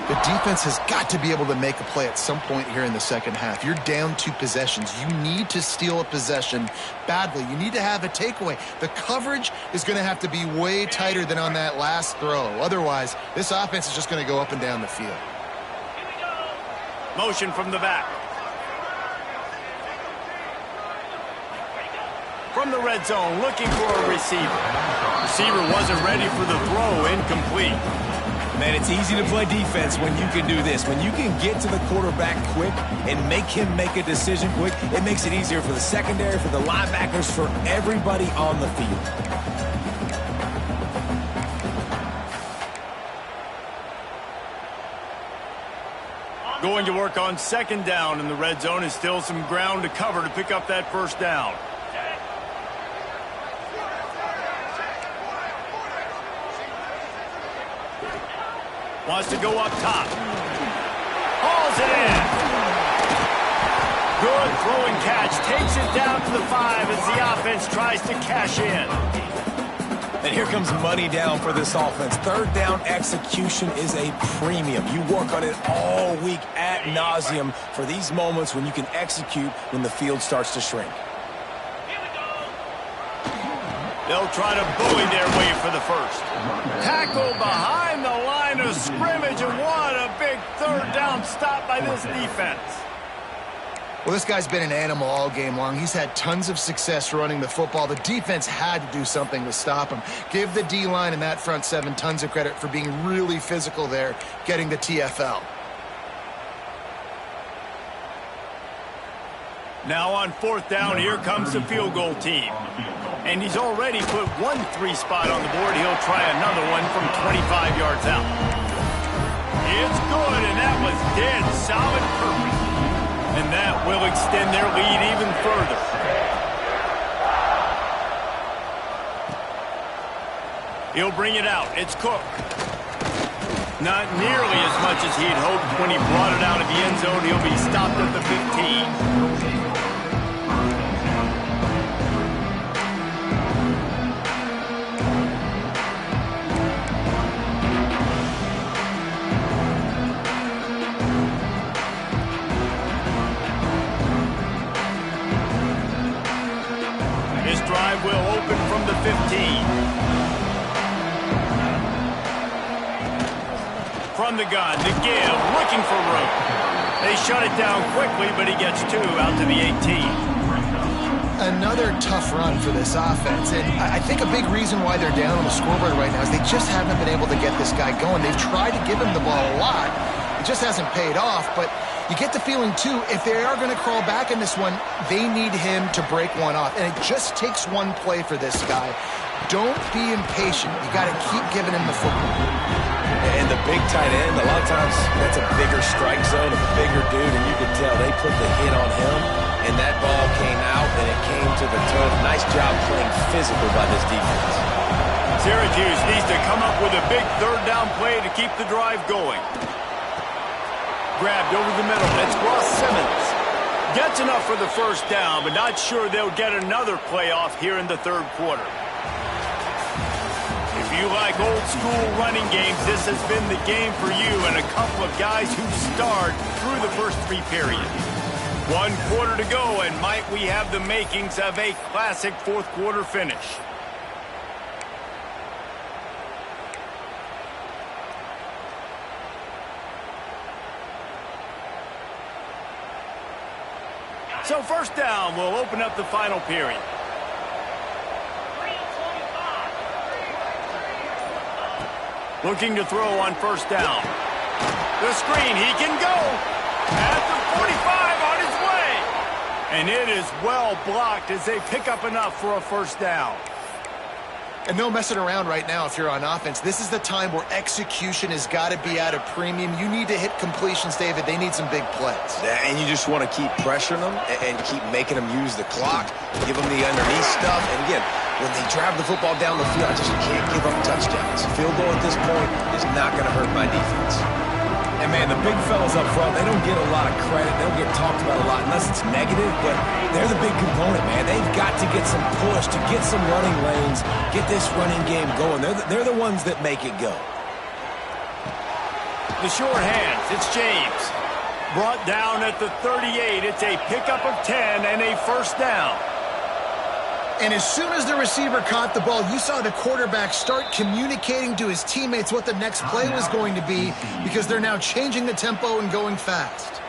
[SPEAKER 3] The defense has got to be able to make a play at some point here in the second half. You're down 2 possessions. You need to steal a possession badly. You need to have a takeaway. The coverage is going to have to be way tighter than on that last throw. Otherwise, this offense is just going to go up and down the field.
[SPEAKER 1] Motion from the back. From the red zone, looking for a receiver. Receiver wasn't ready for the throw, incomplete.
[SPEAKER 2] Man, it's easy to play defense when you can do this. When you can get to the quarterback quick and make him make a decision quick, it makes it easier for the secondary, for the linebackers, for everybody on the field.
[SPEAKER 1] Going to work on second down in the red zone is still some ground to cover to pick up that first down. Wants to go up top. Hauls it in. Good throwing catch. Takes it down to the 5 as the offense tries to cash in.
[SPEAKER 2] And here comes money down for this offense. Third down execution is a premium. You work on it all week ad nauseum for these moments when you can execute when the field starts to shrink.
[SPEAKER 1] They'll try to bully their way for the first. Tackle behind the line of scrimmage, and what a big third down stop by this defense.
[SPEAKER 3] Well, this guy's been an animal all game long. He's had tons of success running the football. The defense had to do something to stop him. Give the D-line and that front seven tons of credit for being really physical there, getting the TFL.
[SPEAKER 1] Now on fourth down, here comes the field goal team. And he's already put 1-3 spot on the board. He'll try another one from 25 yards out. It's good, and that was dead solid perfect. And that will extend their lead even further. He'll bring it out. It's Cook. Not nearly as much as he'd hoped when he brought it out of the end zone. He'll be stopped at the 15. Drive will open from the 15. From the gun, to give, looking for room. They shut it down quickly, but he gets 2 out to the 18.
[SPEAKER 3] Another tough run for this offense, and I think a big reason why they're down on the scoreboard right now is they just haven't been able to get this guy going. They've tried to give him the ball a lot. It just hasn't paid off, but you get the feeling, too, if they are going to crawl back in this one, they need him to break one off. And it just takes one play for this guy. Don't be impatient. You got to keep giving him the football.
[SPEAKER 2] And the big tight end, a lot of times that's a bigger strike zone, a bigger dude, and you can tell they put the hit on him, and that ball came out, and it came to the turf. Nice job playing physical by this defense.
[SPEAKER 1] Syracuse needs to come up with a big third down play to keep the drive going. Grabbed over the middle. That's Ross Simmons. Gets enough for the first down, but not sure they'll get another playoff here in the third quarter. If you like old school running games, this has been the game for you and a couple of guys who starred through the first 3 periods. 1 quarter to go, and might we have the makings of a classic fourth quarter finish. So first down will open up the final period. Looking to throw on first down. The screen, he can go. At the 45 on his way. And it is well blocked as they pick up enough for a first down.
[SPEAKER 3] And no messing around right now if you're on offense. This is the time where execution has got to be at a premium. You need to hit completions, David. They need some big plays.
[SPEAKER 2] And you just want to keep pressuring them and keep making them use the clock, give them the underneath stuff. And again, when they drive the football down the field, I just can't give up touchdowns. Field goal at this point is not going to hurt my defense. And, man, the big fellas up front, they don't get a lot of credit. They don't get talked about a lot unless it's negative, but they're the big component, man. They've got to get some push, to get some running lanes, get this running game going. They're the ones that make it go.
[SPEAKER 1] The short hands, it's James. Brought down at the 38. It's a pickup of 10 and a first down.
[SPEAKER 3] And as soon as the receiver caught the ball, you saw the quarterback start communicating to his teammates what the next play was going to be because they're now changing the tempo and going fast.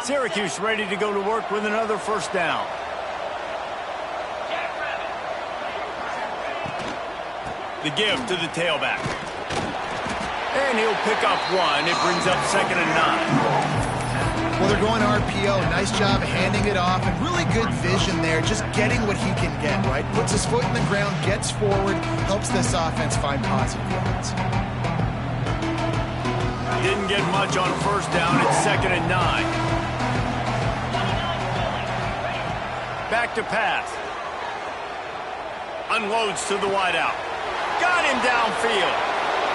[SPEAKER 1] Syracuse ready to go to work with another first down. The give to the tailback. And he'll pick up one. It brings up 2nd and 9.
[SPEAKER 3] Well, they're going RPO. Nice job handing it off, and really good vision there, just getting what he can get, right? Puts his foot in the ground, gets forward, helps this offense find positive yards.
[SPEAKER 1] Didn't get much on first down. It's 2nd and 9. Back to pass. Unloads to the wideout. Got him downfield.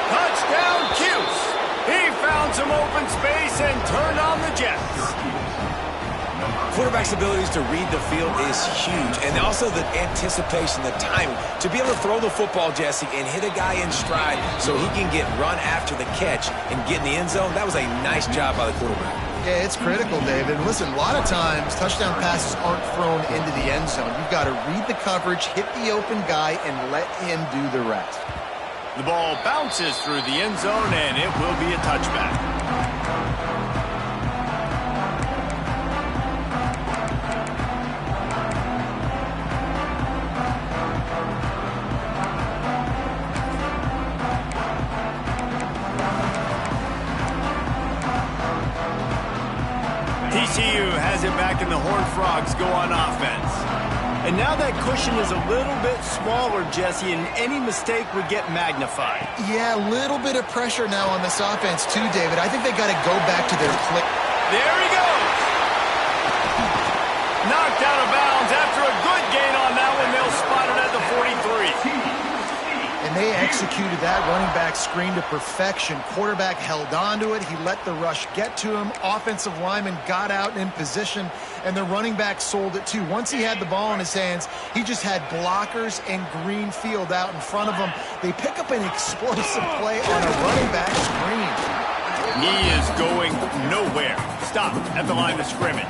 [SPEAKER 1] Touchdown, Cuse. He found some open space and turned on the Jets.
[SPEAKER 2] Quarterback's abilities to read the field is huge, and also the anticipation, the timing. To be able to throw the football, Jesse, and hit a guy in stride so he can get run after the catch and get in the end zone, that was a nice job by the quarterback.
[SPEAKER 3] Yeah, it's critical, David. Listen, a lot of times touchdown passes aren't thrown into the end zone. You've got to read the coverage, hit the open guy, and let him do the rest.
[SPEAKER 1] The ball bounces through the end zone, and it will be a touchback. TCU has it back, and the Horned Frogs go on offense. And now that cushion is a little bit smaller, Jesse, and any mistake would get magnified.
[SPEAKER 3] Yeah, a little bit of pressure now on this offense too, David. I think they got to go back to their play.
[SPEAKER 1] There he goes. Knocked out of bounds after a good gain on that one. They'll spot it at the 43.
[SPEAKER 3] And they executed that running back screen to perfection. Quarterback held on to it. He let the rush get to him. Offensive lineman got out in position, and the running back sold it too. Once he had the ball in his hands, he just had blockers and green field out in front of him. They pick up an explosive play on a running back screen.
[SPEAKER 1] He is going nowhere. Stop at the line of scrimmage.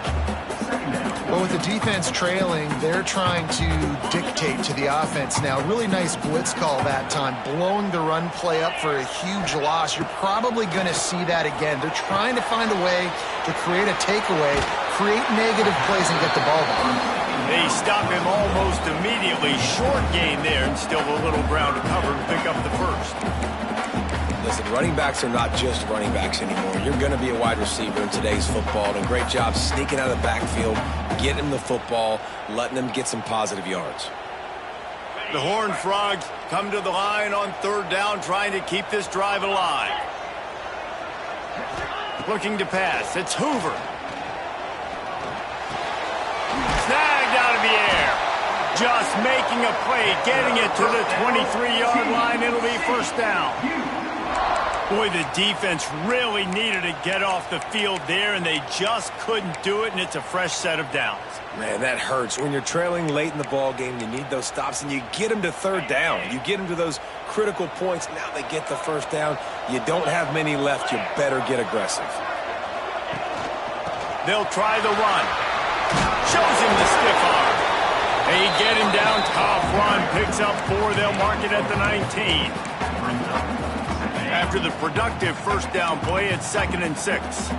[SPEAKER 3] Well, with the defense trailing, they're trying to dictate to the offense now. Really nice blitz call that time, blowing the run play up for a huge loss. You're probably going to see that again. They're trying to find a way to create a takeaway, create negative plays, and get the ball back.
[SPEAKER 1] They stop him almost immediately. Short gain there, and still a little ground to cover to pick up the first.
[SPEAKER 2] Listen, running backs are not just running backs anymore. You're going to be a wide receiver in today's football. And a great job sneaking out of the backfield, getting him the football, letting them get some positive yards.
[SPEAKER 1] The Horned Frogs come to the line on 3rd down, trying to keep this drive alive. Looking to pass. It's Hoover. Snagged out of the air. Just making a play, getting it to the 23-yard line. It'll be first down. Boy, the defense really needed to get off the field there, and they just couldn't do it, and it's a fresh set of downs.
[SPEAKER 2] Man, that hurts. When you're trailing late in the ball game, you need those stops, and you get them to 3rd down. You get them to those critical points. Now they get the first down. You don't have many left. You better get aggressive. They'll try the run.
[SPEAKER 1] Shows him the stiff arm. They get him down. Tough run. Picks up 4. They'll mark it at the 19. After the productive first down play, it's 2nd and 6.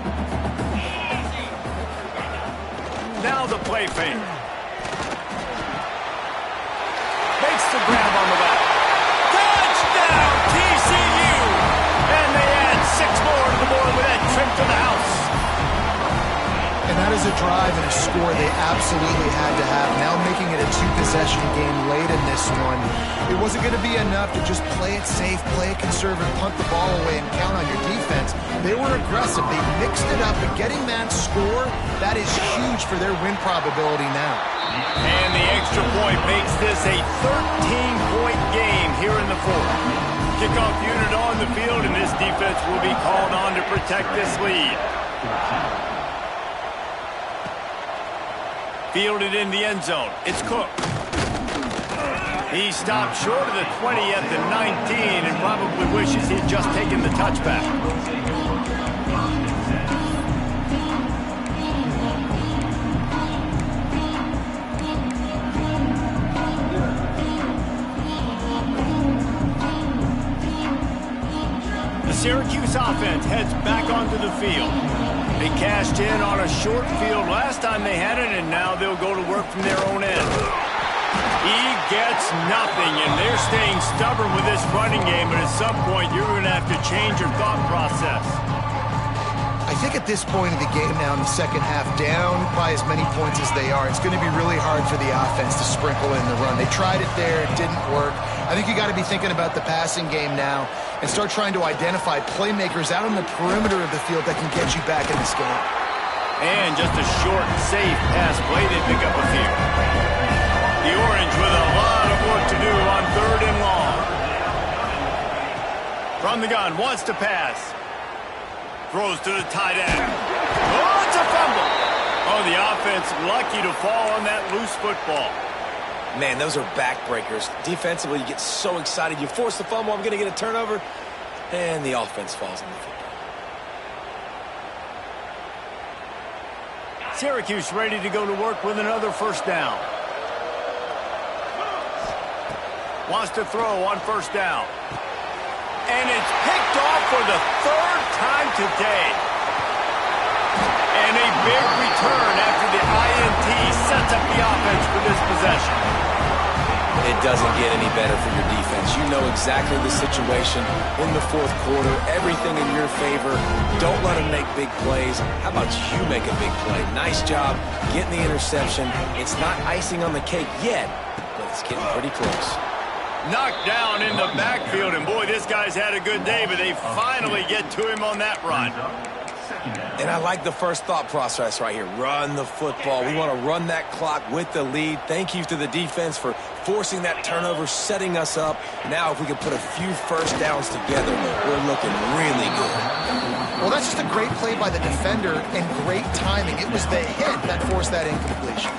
[SPEAKER 1] Now the play fake. Makes the grab on the left. Touchdown, TCU! And they add 6 more to the board with that trip to the house.
[SPEAKER 3] And that is a drive and a score they absolutely had to have. Now making it a 2-possession game late in this one. It wasn't going to be enough to just play it safe, play it conservative, punt the ball away, and count on your defense. They were aggressive. They mixed it up, and getting that score, that is huge for their win probability now.
[SPEAKER 1] And the extra point makes this a 13-point game here in the 4th. Kickoff unit on the field, and this defense will be called on to protect this lead. Fielded in the end zone. It's Cook. He stopped short of the 20 at the 19 and probably wishes he'd just taken the touchback. The Syracuse offense heads back onto the field. They cashed in on a short field last time they had it, and now they'll go to work from their own end. He gets nothing, and they're staying stubborn with this running game, but at some point you're going to have to change your thought process.
[SPEAKER 3] I think at this point of the game now in the second half, down by as many points as they are, it's going to be really hard for the offense to sprinkle in the run. They tried it there, it didn't work. I think you got to be thinking about the passing game now and start trying to identify playmakers out on the perimeter of the field that can get you back in this game.
[SPEAKER 1] And just a short, safe pass play, they pick up a few. The Orange with a lot of work to do on 3rd and long. From the gun, wants to pass. Throws to the tight end. Oh, it's a fumble. Oh, the offense lucky to fall on that loose football.
[SPEAKER 2] Man, those are backbreakers. Defensively, you get so excited. You force the fumble, I'm going to get a turnover, and the offense falls on the football.
[SPEAKER 1] Syracuse ready to go to work with another first down. Wants to throw on first down. And it's picked off for the 3rd time today. And a big return after the INT sets up the offense for this possession.
[SPEAKER 2] It doesn't get any better for your defense. You know exactly the situation in the 4th quarter. Everything in your favor. Don't let them make big plays. How about you make a big play? Nice job getting the interception. It's not icing on the cake yet, but it's getting pretty close.
[SPEAKER 1] Knocked down in the backfield, and boy, this guy's had a good day, but they finally get to him on that run.
[SPEAKER 2] And I like the first thought process right here. Run the football. We want to run that clock with the lead. Thank you to the defense for forcing that turnover, setting us up. Now, if we can put a few first downs together, we're looking really good.
[SPEAKER 3] Well, that's just a great play by the defender and great timing. It was the hit that forced that incompletion.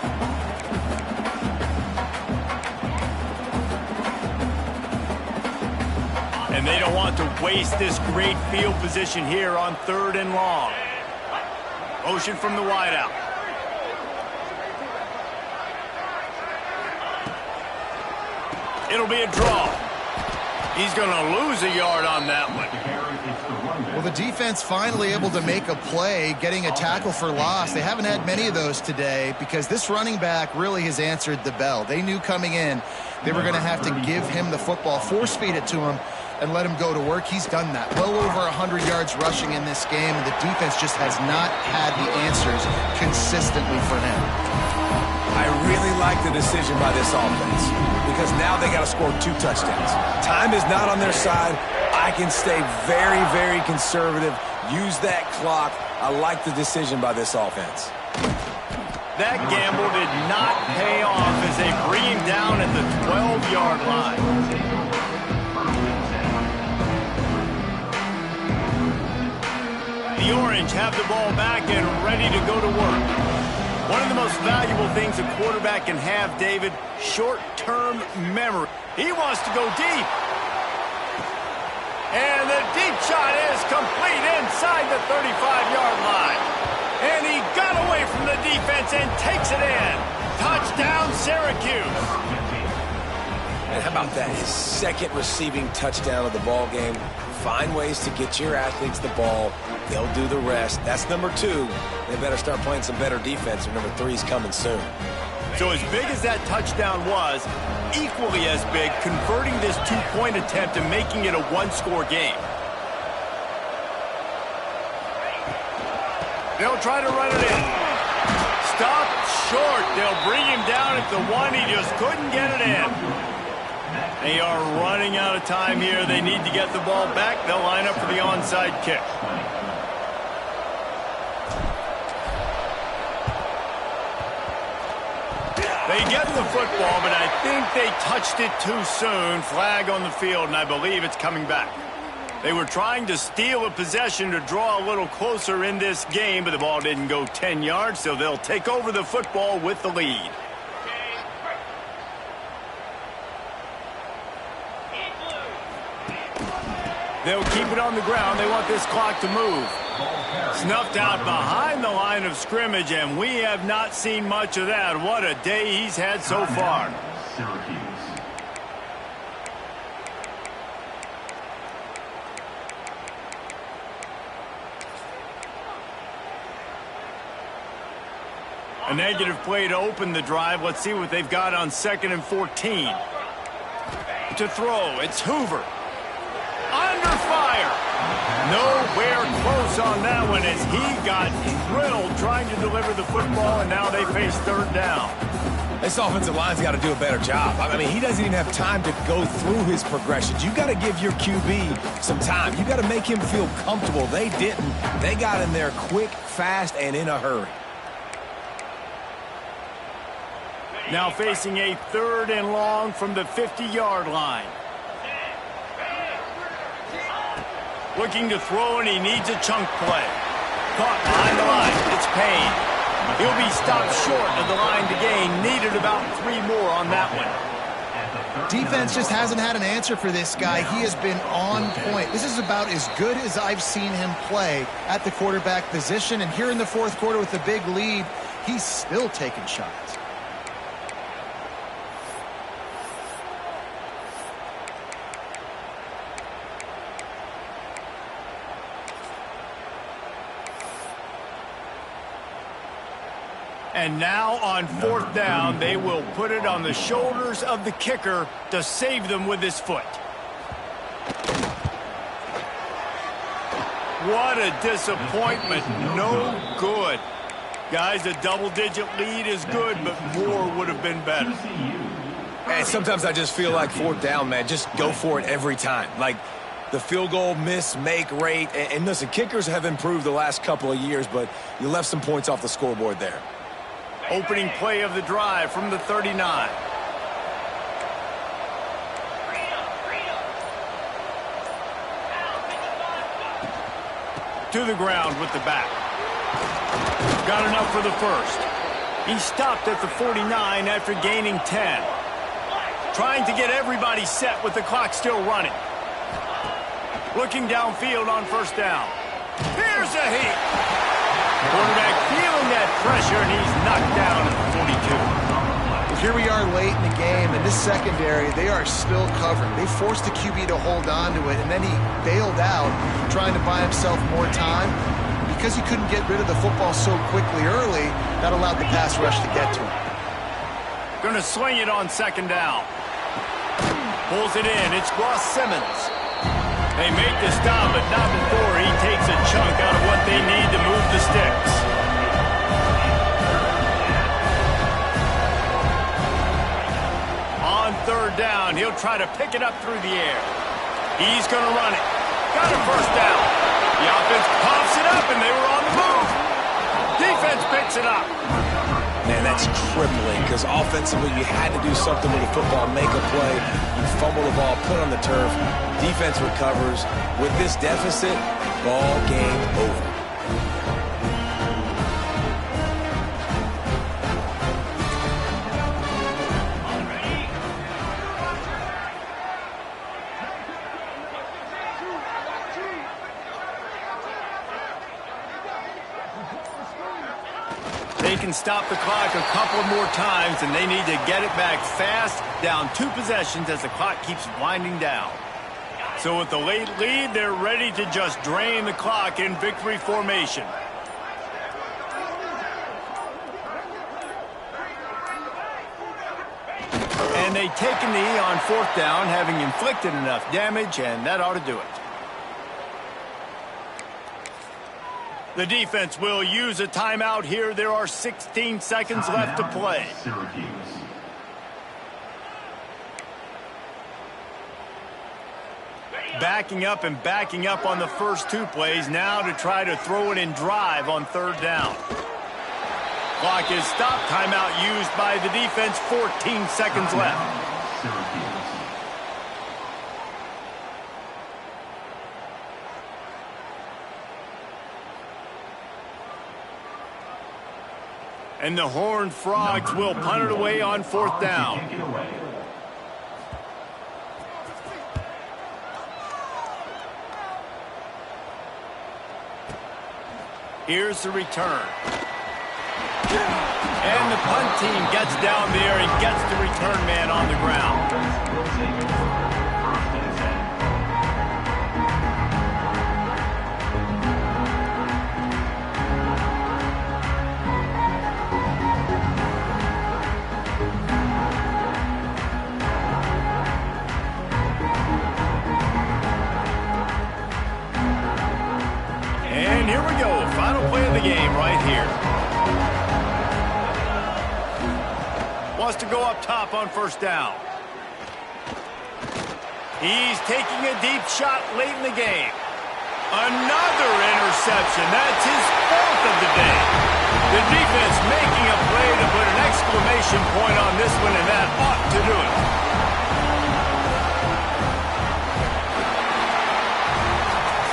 [SPEAKER 1] And they don't want to waste this great field position here on 3rd and long. Motion from the wideout. It'll be a draw. He's going to lose a yard on that one.
[SPEAKER 3] Well, the defense finally able to make a play, getting a tackle for loss. They haven't had many of those today because this running back really has answered the bell. They knew coming in they were going to have to give him the football, force feed it to him, and let him go to work. He's done that. Well over 100 yards rushing in this game, and the defense just has not had the answers consistently for him.
[SPEAKER 2] I really like the decision by this offense because now they got to score 2 touchdowns. Time is not on their side. I can stay very, very conservative, use that clock. I like the decision by this offense.
[SPEAKER 1] That gamble did not pay off as they bring him down at the 12-yard line. The Orange have the ball back and ready to go to work. One of the most valuable things a quarterback can have, David, short-term memory. He wants to go deep. And the deep shot is complete inside the 35-yard line. And he got away from the defense and takes it in. Touchdown, Syracuse.
[SPEAKER 2] And how about that? His 2nd receiving touchdown of the ball game. Find ways to get your athletes the ball. They'll do the rest. That's number 2. They better start playing some better defense, or number 3 is coming soon.
[SPEAKER 1] So as big as that touchdown was, equally as big, converting this 2-point attempt and making it a 1-score game. They'll try to run it in. Stopped short. They'll bring him down at the 1. He just couldn't get it in. They are running out of time here. They need to get the ball back. They'll line up for the onside kick. They get the football, but I think they touched it too soon. Flag on the field, and I believe it's coming back. They were trying to steal a possession to draw a little closer in this game, but the ball didn't go 10 yards, so they'll take over the football with the lead. They'll keep it on the ground. They want this clock to move. Snuffed out behind the line of scrimmage, and we have not seen much of that. What a day he's had so far. A negative play to open the drive. Let's see what they've got on 2nd and 14. To throw, it's Hoover. Under fire. Nowhere close on that one as he got drilled trying to deliver the football, and now they face 3rd down.
[SPEAKER 2] This offensive line's got to do a better job. I mean, he doesn't even have time to go through his progressions. You got to give your QB some time. You got to make him feel comfortable. They didn't. They got in there quick, fast, and in a hurry.
[SPEAKER 1] Now facing a 3rd and long from the 50-yard line. Looking to throw, and he needs a chunk play. Caught behind the line. It's Payne. He'll be stopped short of the line to gain. Needed about 3 more on that one.
[SPEAKER 3] Defense just hasn't had an answer for this guy. He has been on point. This is about as good as I've seen him play at the quarterback position. And here in the 4th quarter with the big lead, he's still taking shots.
[SPEAKER 1] And now on 4th down, they will put it on the shoulders of the kicker to save them with his foot. What a disappointment. No good. Guys, a double-digit lead is good, but more would have been better.
[SPEAKER 2] And sometimes I just feel like 4th down, man, just go for it every time. Like the field goal miss-make rate. And listen, kickers have improved the last couple of years, but you left some points off the scoreboard there.
[SPEAKER 1] Opening play of the drive from the 39. To the ground with the back. Got enough for the first. He stopped at the 49 after gaining 10. Trying to get everybody set with the clock still running. Looking downfield on 1st down. Here's a heat. Quarterback feeling that pressure, and he's knocked down at the 42.
[SPEAKER 3] Here we are late in the game, and this secondary, they are still covering. They forced the QB to hold on to it, and then he bailed out, trying to buy himself more time. Because he couldn't get rid of the football so quickly early, that allowed the pass rush to get to him.
[SPEAKER 1] Going to swing it on 2nd down. Pulls it in. It's Ross Simmons. They make the stop, but not before he takes a chunk out of what they need to move the sticks. On 3rd down, he'll try to pick it up through the air. He's going to run it. Got a 1st down. The offense pops it up, and they were on the move. Defense picks it up.
[SPEAKER 2] Man, that's crippling because offensively you had to do something with the football, make a play. You fumble the ball, put on the turf. Defense recovers. With this deficit, ball game over.
[SPEAKER 1] They can stop the clock a couple more times, and they need to get it back fast, down 2 possessions as the clock keeps winding down. So with the late lead, they're ready to just drain the clock in victory formation. And they take a knee on 4th down, having inflicted enough damage, and that ought to do it. The defense will use a timeout here. There are 16 seconds left to play. Backing up and backing up on the first 2 plays now to try to throw it in drive on 3rd down. Clock is stopped. Timeout used by the defense. 14 seconds left. And the Horned Frogs will punt it away on 4th down. Here's the return. And the punt team gets down there and gets the return man on the ground. And here we go. Final play of the game right here. Wants to go up top on first down. He's taking a deep shot late in the game. Another interception. That's his fourth of the day. The defense making a play to put an exclamation point on this one, and that ought to do it.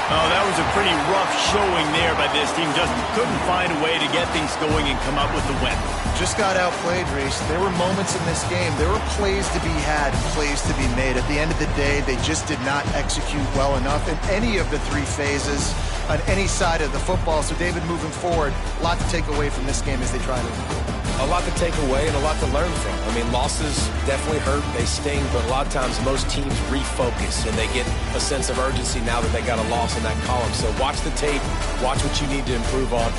[SPEAKER 1] Oh, that was a pretty rough showing there by this team. Just couldn't find a way to get things going and come up with the win.
[SPEAKER 3] Just got outplayed, Reese. There were moments in this game. There were plays to be had and plays to be made. At the end of the day, they just did not execute well enough in any of the three phases on any side of the football. So, David, moving forward, a lot to take away from this game as they try to improve.
[SPEAKER 2] A lot to take away and a lot to learn from. I mean, losses definitely hurt, they sting, but a lot of times most teams refocus and they get a sense of urgency now that they got a loss in that column. So watch the tape, watch what you need to improve on.